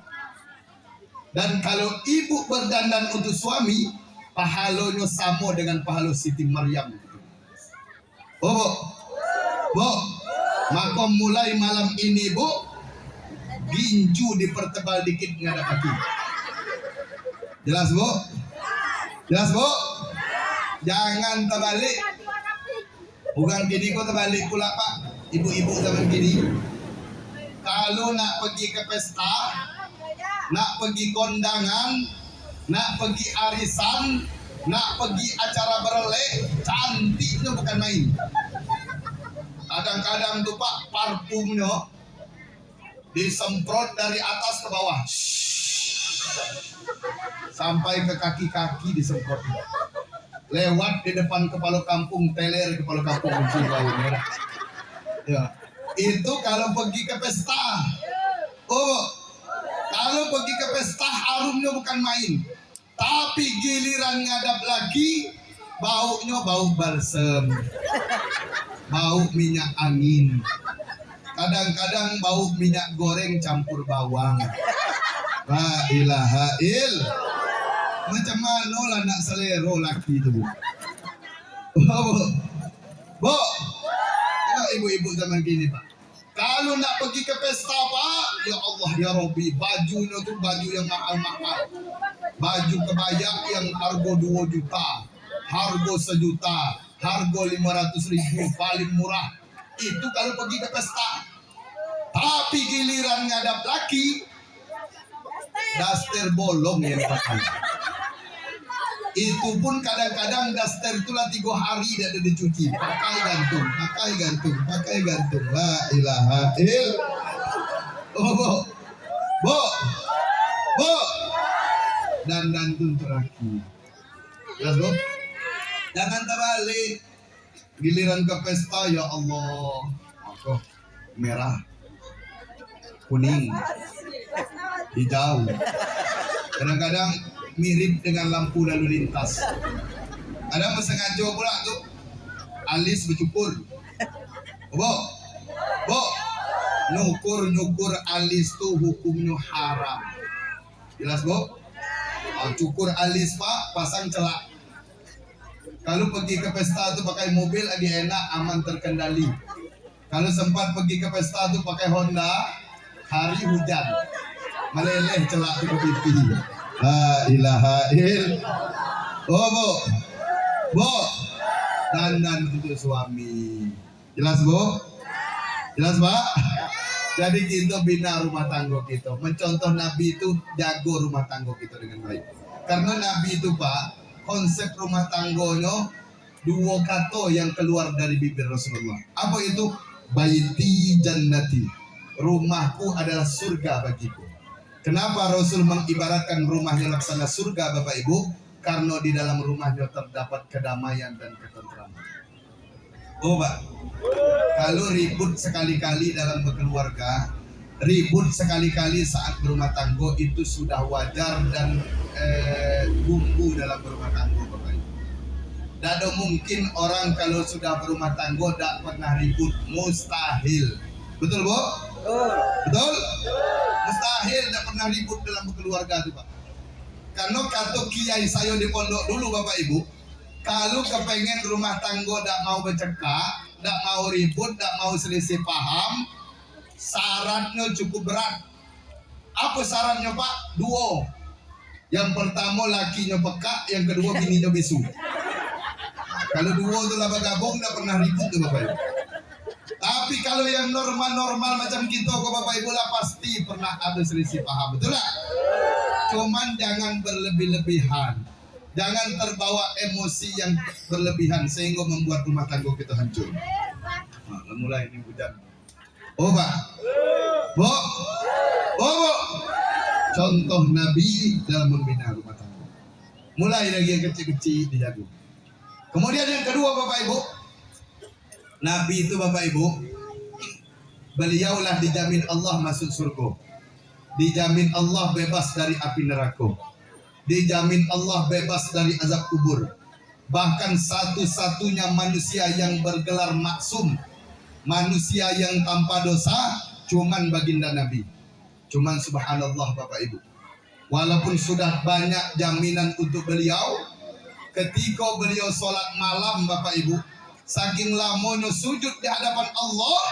Dan kalau ibu berdandan untuk suami, pahalanya sama dengan pahala Siti Maryam. Oh, Bu. Bu, maka mulai malam ini, Bu, ginju dipertebal dikit nggak kaki. Jelas, Bu? Jelas, Bu? Jangan terbalik. Bukan gini kok terbalik pula, Pak. Ibu-ibu zaman gini, kalau nak pergi ke pesta, nak pergi kondangan, nak pergi arisan, nak pergi acara berelek, cantiknya bukan main. Kadang-kadang tuh, Pak, parfumnya disemprot dari atas ke bawah, sampai ke kaki-kaki disemprot. Lewat di depan kepala kampung, teler kepala kampung muncul bau merah. Ya, itu kalau pergi ke pesta. Oh, kalau pergi ke pesta harumnya bukan main. Tapi giliran ngadap lagi, baunya bau balsem, bau minyak angin. Kadang-kadang bau minyak goreng campur bawang. La ilaha illallah. Macam mana lah nak selero laki tu, Bu? Bu, Bu, tengok ibu-ibu zaman kini, Pak. Kalau nak pergi ke pesta, Pak, ya Allah ya Rabbi, bajunya tu baju yang mahal-mahal. Baju kebaya yang harga 2 juta, harga 1 juta, harga 500.000, paling murah. Itu kalau pergi ke pesta. Tapi giliran ngadap laki, daster bolong yang pakai. Itu pun kadang-kadang daster itulah 3 hari tidak ada dicuci. Pakai gantung, pakai gantung, pakai gantung. La ilaha illallah. Oh, Bu. Bu. Bu. Dan untuk laki. Jelas, Bu? Jangan terbalik. Giliran ke pesta, ya Allah. Oh, merah, kuning, hijau. Kadang-kadang mirip dengan lampu lalu lintas. Ada sengaja pula tuh, alis bercukur. Bu, Bu, nyukur alis tuh hukumnya haram. Jelas, Bu? Cukur alis, Pak, pasang celak. Kalau pergi ke pesta tuh pakai mobil lagi enak, aman, terkendali. Kalau sempat pergi ke pesta tuh pakai Honda, hari hujan, meleleh celak di pipi. La ilaha illallah. Oh, Bu. Bu. Dandan untuk suami. Jelas, Bu? Jelas, Pak? Jadi kita bina rumah tangga kita. Mencontoh Nabi itu jago rumah tangga kita dengan baik. Karena Nabi itu, Pak, konsep rumah tangganya 2 kata yang keluar dari bibir Rasulullah. Apa itu? Baiti jannati. Rumahku adalah surga bagiku. Kenapa Rasul mengibaratkan rumahnya laksana surga, Bapak Ibu? Karena di dalam rumahnya terdapat kedamaian dan ketentraman. Oh, Pak, kalau ribut sekali-kali dalam berkeluarga, ribut sekali-kali saat berumah tangga, itu sudah wajar dan bumbu dalam berumah tangga, Bapak Ibu. Tidak ada mungkin orang kalau sudah berumah tangga tidak pernah ribut, mustahil. Betul, Bu? Betul. Betul? Mustahil tidak pernah ribut dalam keluarga itu, Pak. Karena kata kiai saya di pondok dulu, Bapak Ibu, kalau kepengen rumah tangga tidak mau bercekak, tidak mau ribut, tidak mau selisih paham, syaratnya cukup berat. Apa syaratnya, Pak? Dua. Yang pertama lakinya peka, yang kedua bininya bisu. Kalau dua itu lah bergabung, tidak pernah ribut tuh Bapak Ibu. Tapi kalau yang normal-normal macam kita kok Bapak Ibu lah pasti pernah ada selisih paham, betul tak? Cuman jangan berlebih-lebihan, jangan terbawa emosi yang berlebihan sehingga membuat rumah tangga kita hancur. Nah, mulai ini hujan. Oh Pak, Bu, Bu. Contoh Nabi dalam membina rumah tangga. Mulai dari yang kecil-kecil dijaga. Kemudian yang kedua Bapak Ibu, Nabi itu Bapak Ibu, beliaulah dijamin Allah masuk surga, dijamin Allah bebas dari api neraka, dijamin Allah bebas dari azab kubur. Bahkan satu-satunya manusia yang bergelar maksum, manusia yang tanpa dosa, cuman baginda Nabi. Cuman subhanallah Bapak Ibu, walaupun sudah banyak jaminan untuk beliau, ketika beliau sholat malam Bapak Ibu, saking lamanya sujud di hadapan Allah,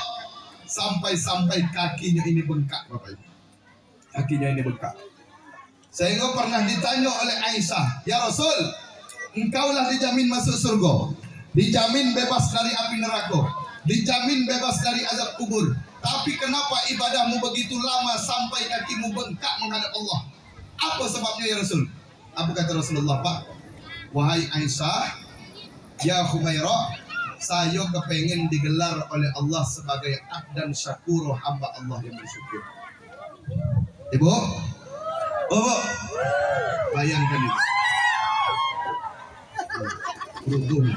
sampai-sampai kakinya ini bengkak Bapak Ibu. Kakinya ini bengkak. Sehingga pernah ditanya oleh Aisyah, ya Rasul, engkaulah dijamin masuk surga, dijamin bebas dari api neraka, dijamin bebas dari azab kubur. Tapi kenapa ibadahmu begitu lama sampai kakimu bengkak menghadap Allah? Apa sebabnya ya Rasul? Apa kata Rasulullah, Pak? Wahai Aisyah, ya Humairah, saya kepengen digelar oleh Allah sebagai abdan syakur, hamba Allah yang bersyukur. Ibu, Bu, bayangkan itu. Beruntung.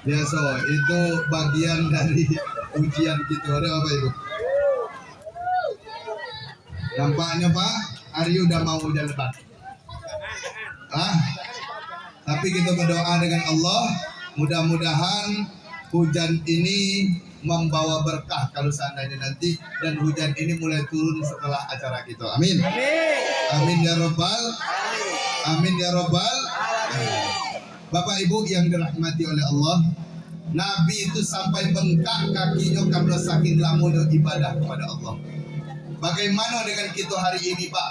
Biasa, itu bagian dari ujian kita, ada apa Ibu? Nampaknya Pak, Aryo udah mau hujan lebat. Tapi kita berdoa dengan Allah, mudah-mudahan hujan ini membawa berkah kalau seandainya nanti, dan hujan ini mulai turun setelah acara kita. Amin. Amin ya Rabbal. Amin ya Rabbal. Bapak Ibu yang dirahmati oleh Allah, Nabi itu sampai bengkak kakinya karena saking lamanya ibadah kepada Allah. Bagaimana dengan kita hari ini Pak?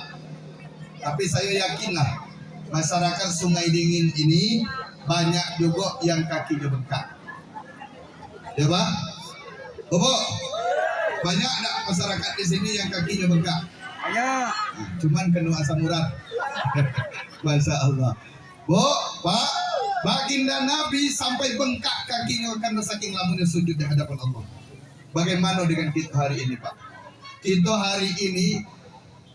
Tapi saya yakinlah masyarakat Sungai Dingin ini banyak juga yang kakinya bengkak. Ya Pak? Bu, banyak tak masyarakat di sini yang kakinya bengkak? Banyak. Cuman kena asam urat. Masya Allah. Bu, Pak, baginda Nabi sampai bengkak kakinya karena saking lamanya sujud di hadapan Allah. Bagaimana dengan kita hari ini Pak? Kita hari ini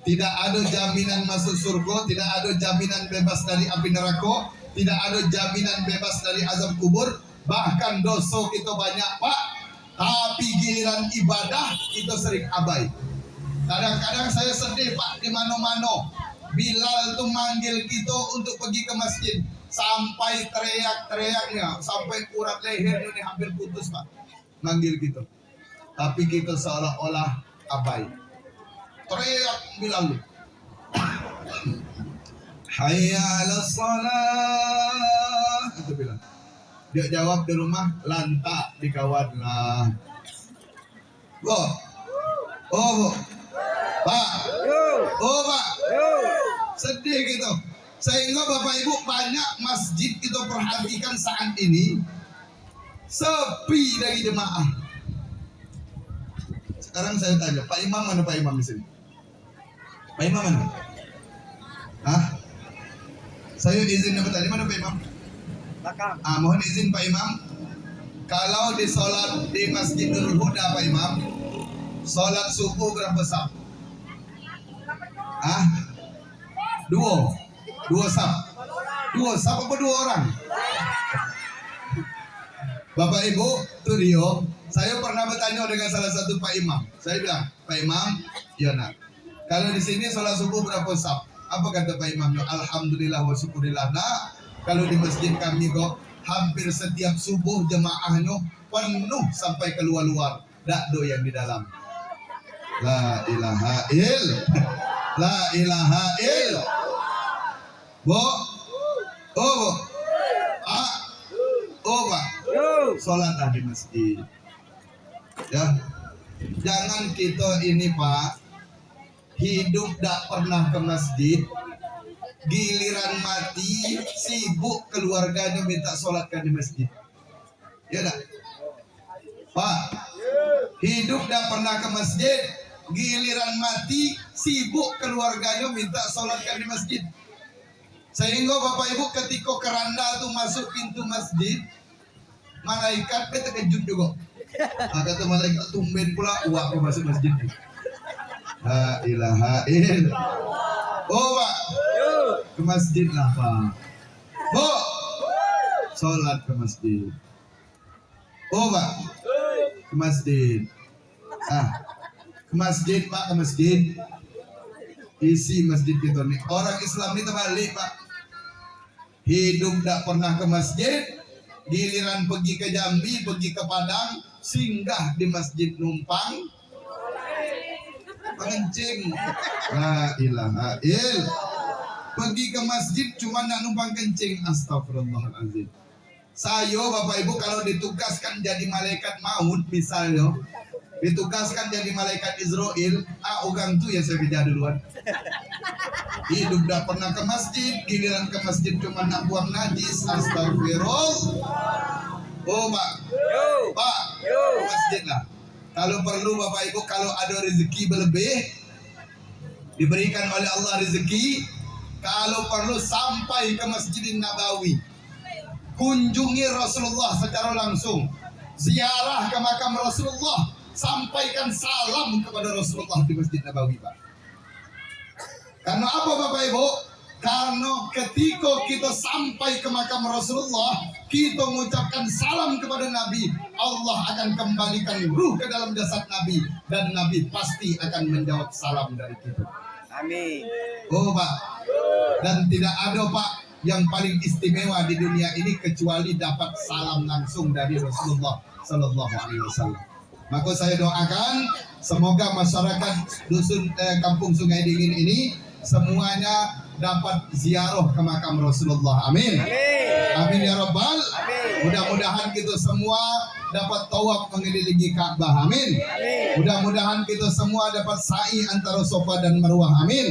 tidak ada jaminan masuk surga, tidak ada jaminan bebas dari api neraka, tidak ada jaminan bebas dari azab kubur, bahkan dosa kita banyak Pak. Tapi giliran ibadah kita sering abai. Kadang-kadang saya sedih Pak, di mana-mana Bilal itu manggil kita untuk pergi ke masjid, sampai teriak-teriaknya, sampai urat lehernya ini hampir putus Pak, manggil kita. Tapi kita seolah-olah abai. Teriak bilang, hayya 'alas shalah, itu bilang. Dia jawab di rumah, lantak dikawan lah. Bu, Bu, Pak, Pak, sedih gitu. Sehingga Bapak Ibu banyak masjid kita perhatikan saat ini sepi dari jemaah. Sekarang saya tanya, Pak Imam mana Pak Imam di sini? Pak Imam mana? Saya izin bertanya, mana Pak Imam? Belakang. Mohon izin Pak Imam. Kalau di sholat di Masjidul Huda Pak Imam, sholat subuh berapa saf? Dua saf. Dua saf apa dua orang? Bapak Ibu, itu Rio. Saya pernah bertanya dengan salah satu Pak Imam. Saya bilang, Pak Imam, ya nak, Kalau di sini sholat subuh berapa saf? Apa kata Pak Imamnya? Alhamdulillah wa syukurillah. Nah, kalau di masjid kami kok hampir setiap subuh jemaahnya penuh sampai keluar-luar. Dak do yang di dalam. La ilaha il. La ilaha il. Bo. Oh, bo. Ah. Oh, Pak. Yo. Sholatlah di masjid. Ya. Jangan kita ini, Pak, hidup tak pernah ke masjid, giliran mati sibuk keluarganya minta sholatkan di masjid. Ya tak? Pak, hidup tak pernah ke masjid, giliran mati sibuk keluarganya minta sholatkan di masjid. Sehingga Bapak Ibu ketika keranda tuh masuk pintu masjid, malaikat terkejut juga. Kata malaikat, tumben pula uang masuk masjid. La ilaha il. Oh, Pak, Yo. ke masjid lah, Pak. Bo, sholat ke masjid. Oh, Pak, ke masjid. Ke masjid, Pak, ke masjid. Isi masjid kita nih. Orang Islam ini terbalik, Pak. Hidup tak pernah ke masjid, giliran pergi ke Jambi, pergi ke Padang, singgah di masjid numpang pengencing. La ilaha il. Pergi ke masjid cuma nak numpang kencing. Astagfirullahaladzim. Saya Bapak Ibu kalau ditugaskan jadi malaikat maut misalnya, ditugaskan jadi malaikat Israel, orang tuh ya saya kerja duluan. Hidup dah pernah ke masjid, giliran ke masjid cuma nak buang najis. Astagfirullah. Oh, Pak. Yo. Pak, Yo. ke masjid lah. Kalau perlu Bapak Ibu, kalau ada rezeki berlebih, diberikan oleh Allah rezeki, kalau perlu sampai ke Masjidin Nabawi, kunjungi Rasulullah secara langsung, ziarah ke makam Rasulullah, sampaikan salam kepada Rasulullah di Masjid Nabawi, Pak. Karena apa Bapak Ibu? Karena ketika kita sampai ke makam Rasulullah, kita mengucapkan salam kepada Nabi, Allah akan kembalikan ruh ke dalam jasad Nabi, dan Nabi pasti akan menjawab salam dari kita. Amin. Oh, Pak. Dan tidak ada, Pak, yang paling istimewa di dunia ini kecuali dapat salam langsung dari Rasulullah Sallallahu Alaihi Wasallam. Maka saya doakan semoga masyarakat dusun Kampung Sungai Dingin ini semuanya dapat ziarah ke makam Rasulullah. Amin. Amin. Amin ya Rabbal. Amin. Mudah-mudahan kita semua dapat tawaf mengelilingi Ka'bah. Amin. Amin. Mudah-mudahan kita semua dapat sa'i antara Safa dan Marwah. Amin.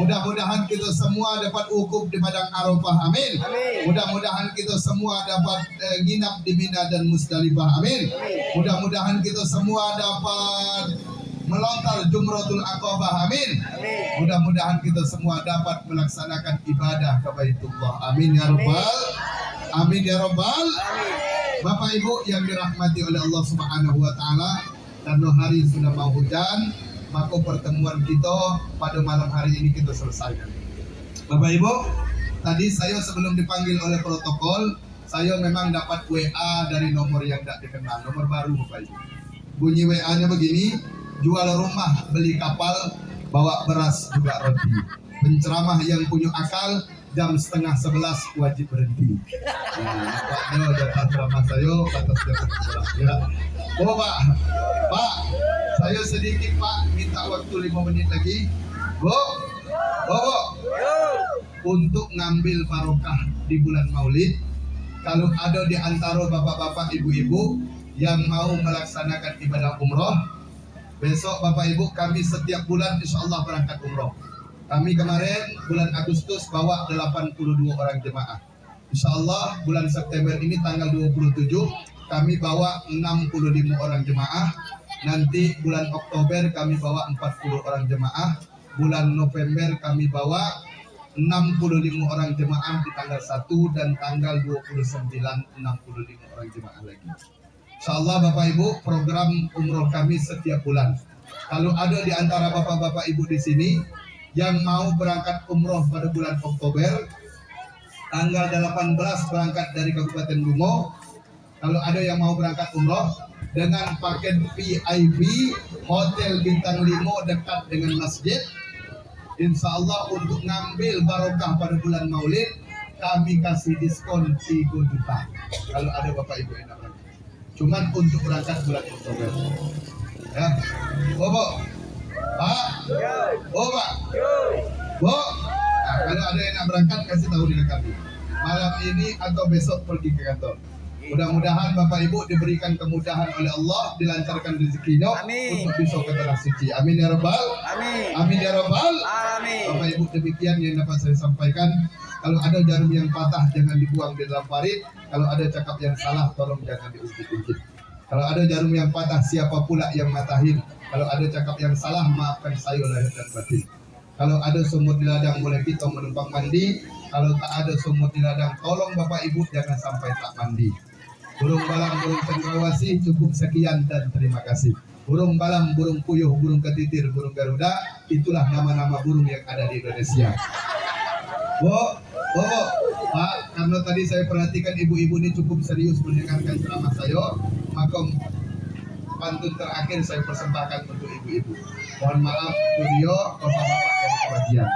Mudah-mudahan kita semua dapat wukuf di padang Arafah. Amin. Amin. Mudah-mudahan kita semua dapat nginap di Mina dan Musdalifah. Amin. Mudah-mudahan kita semua dapat melontar Jumratul Aqabah. Amin. Amin. Mudah-mudahan kita semua dapat melaksanakan ibadah ke Baitullah. Amin ya Rabbal. Amin ya Rabbal. Amin. Bapak Ibu yang dirahmati oleh Allah Subhanahu wa taala, karena hari sudah mau hujan, maka pertemuan kita pada malam hari ini kita selesaikan. Bapak Ibu, tadi saya sebelum dipanggil oleh protokol, saya memang dapat WA dari nomor yang tidak dikenal, nomor baru Bapak Ibu. Bunyi WA-nya begini, jual rumah, beli kapal, bawa beras juga roti. Penceramah yang punya akal, jam 10:30 wajib berhenti. Nah, nampaknya datang ceramah saya batas jam 11. Ya. Oh, Pak, saya sedikit Pak minta waktu 5 menit lagi. Bu, Yo. untuk ngambil barokah di bulan Maulid. Kalau ada di antara bapak-bapak, ibu-ibu yang mau melaksanakan ibadah umroh, besok Bapak Ibu kami setiap bulan insya Allah berangkat umroh. Kami kemarin bulan Agustus bawa 82 orang jemaah. Insya Allah bulan September ini tanggal 27 kami bawa 65 orang jemaah. Nanti bulan Oktober kami bawa 40 orang jemaah. Bulan November kami bawa 65 orang jemaah di tanggal 1 dan tanggal 29 65 orang jemaah lagi. Insya Allah Bapak Ibu program umroh kami setiap bulan. Kalau ada di antara bapak-bapak ibu di sini yang mau berangkat umroh pada bulan Oktober, tanggal 18 berangkat dari Kabupaten Bungo. Kalau ada yang mau berangkat umroh dengan paket VIP hotel bintang 5 dekat dengan masjid, Insya Allah untuk ngambil barokah pada bulan Maulid kami kasih diskon 3 juta kalau ada bapak ibu yang nak berangkat. Cuman untuk berangkat bulan Oktober. Ya, Bobo, Pak, Boba, Bo. Nah, kalau ada yang nak berangkat kasih tahu dengan kami. Malam ini atau besok pergi ke kantor. Mudah-mudahan Bapak Ibu diberikan kemudahan oleh Allah, dilancarkan rezekinya untuk besok ke tanah suci. Amin ya rabbal. Amin. Amin ya rabbal. Amin. Bapak Ibu, demikian yang dapat saya sampaikan. Kalau ada jarum yang patah jangan dibuang di dalam parit. Kalau ada cakap yang salah tolong jangan diungkit-ungkit. Kalau ada jarum yang patah siapa pula yang matahin. Kalau ada cakap yang salah maafkan saya lahir dan batin. Kalau ada sumur di ladang boleh kita menumpang mandi. Kalau tak ada sumur di ladang tolong Bapak Ibu jangan sampai tak mandi. Burung balang, burung cendrawasih, cukup sekian dan terima kasih. Burung balang, burung puyuh, burung ketitir, burung garuda, itulah nama-nama burung yang ada di Indonesia. Pak, karena tadi saya perhatikan ibu-ibu ini cukup serius mendengarkan ceramah saya, maka pantun terakhir saya persembahkan untuk ibu-ibu. Mohon maaf, studio, bapak-bapak dari kebajian.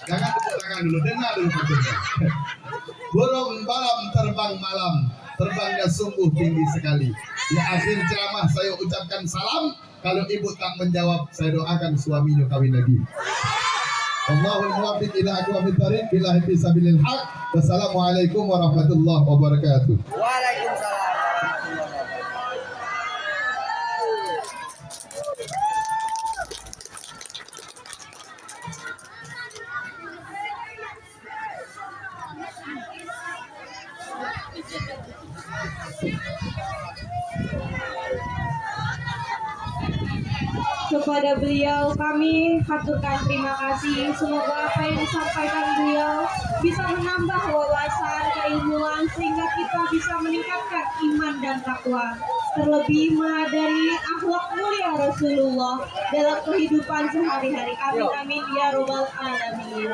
Jangan tepuk tangan dulu, dengar dulu pantunnya. Burung balam terbang malam, terbangnya sungguh tinggi sekali. Di akhir ceramah saya ucapkan salam. Kalau ibu tak menjawab, saya doakan suaminya kawin lagi. Allahul muwaffiq ila aqwamit thariq billahi fisabilil haq. Wassalamualaikum warahmatullahi wabarakatuh. Waalaikumsalam warahmatullahi wabarakatuh. Kepada beliau kami haturkan terima kasih. Semoga apa yang disampaikan beliau bisa menambah wawasan, keilmuan sehingga kita bisa meningkatkan iman dan takwa. Terlebih meladani akhlak mulia Rasulullah dalam kehidupan sehari-hari. Amin amin ya robbal alamin.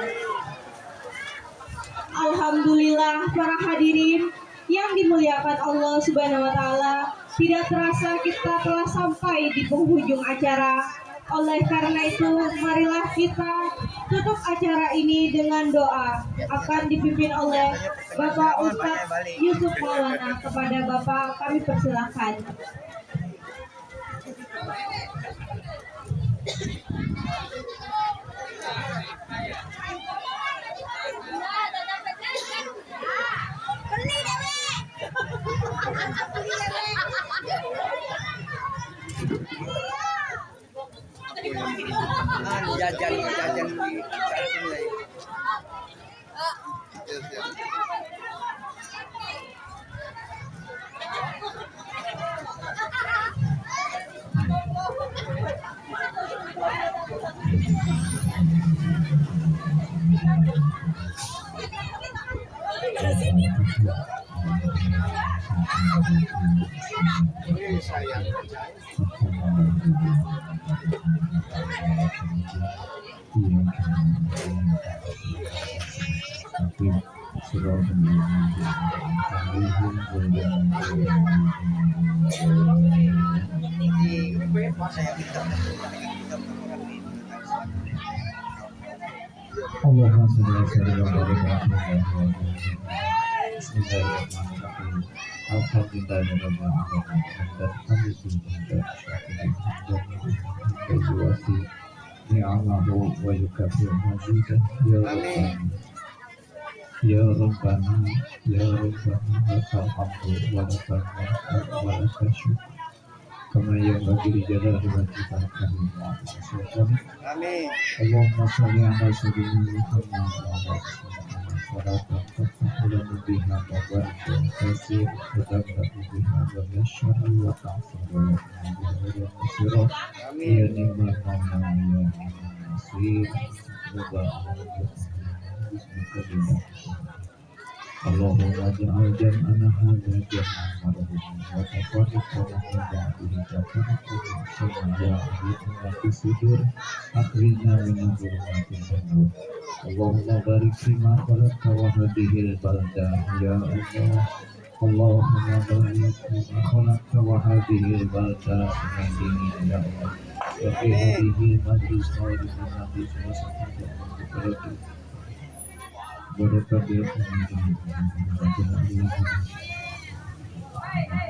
Alhamdulillah para hadirin yang dimuliakan Allah Subhanahu wa taala. Tidak terasa kita telah sampai di penghujung acara. Oleh karena itu, marilah kita tutup acara ini dengan doa. Akan dipimpin oleh Bapak Ustadz Yusuf Maulana. Kepada Bapak kami persilahkan. Jajan di kantin ya. Allahumma shalli ala sayyidina Muhammad. Bismillahirrahmanirrahim. Alhamdulillahirabbil alamin. Dan kami bersyukur ni'amahu wa yukafir mazidah ya Rabbana. Ya Rabbana, ya Rabbana, lakal hamdu wa lakal mulk wa lakal syukr. Kama yanbaghi li jalali wajhika al-karim wa ala Amin. Allahumma shalli ala sayyidina Muhammad wa ala alihi salatan tafsahu lana biha babaran tasir wa tabra'u biha wa yashari wa ta'asiru wa biha wa nasira ya ni'mal mawla ya ni'mal nasir wa ba'ala bismillah. Allahumma ja'al jam'ana hadha jam'an marhuman wa tafarriqana min ba'dihi tafarriqan shamiya'ina fi sudur akhrina min dhulumatil jannah. Allahumma barik fima khalaqta wa hadihil baldah ya Allah اللهم بارك فيما خلقت وهذه البلدة من دينه يا الله وفي هذه مجلس خالد النبي صلى الله عليه وسلم بركة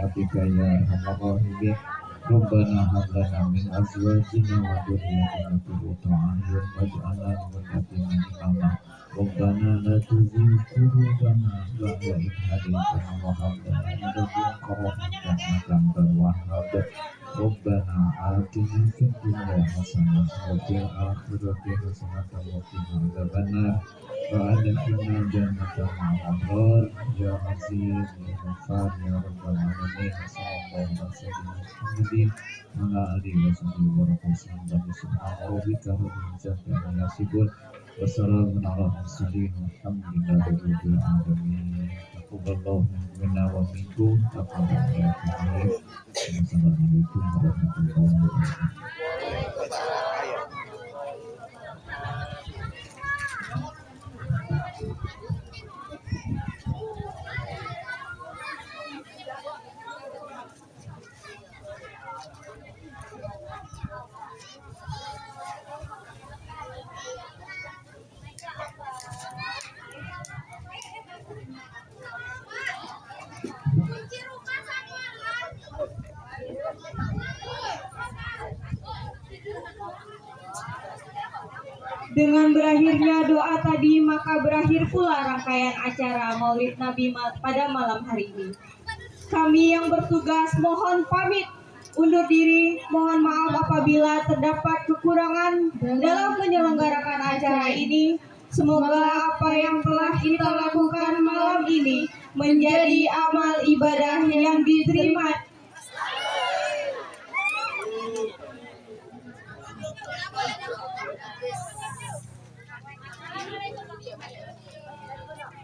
Rabbika ya arhamar rahimin Rabbana hab lana min azwajina wa dhurriyyatina qurrata a'yun waj'alna lil muttaqina imama Rabbana la tuzigh qulubana ba'da idh hadaytana wa hab lana min ladunka rahmatan innaka antal wahhab Rabbana atina fid dunya hasanah wa fil akhirati hasanah wa qina adzabannar وأدخلنا جنة مع الأبرار يا عزيز يا غفار يا رب العالمين صلى الله على سيدنا محمد وعلى آله وصحبه وسلم سبحان ربك رب العزة عما يصفون وسلام على المرسلين والحمد لله رب العالمين تقبل الله منا ومنكم تقبل يا كريم السلام عليكم ورحمة الله وبركاته. Dengan berakhirnya doa tadi, maka berakhir pula rangkaian acara Maulid Nabi pada malam hari ini. Kami yang bertugas mohon pamit undur diri, mohon maaf apabila terdapat kekurangan dalam menyelenggarakan acara ini. Semoga apa yang telah kita lakukan malam ini menjadi amal ibadah yang diterima.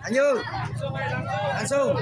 Lanjut. Langsung.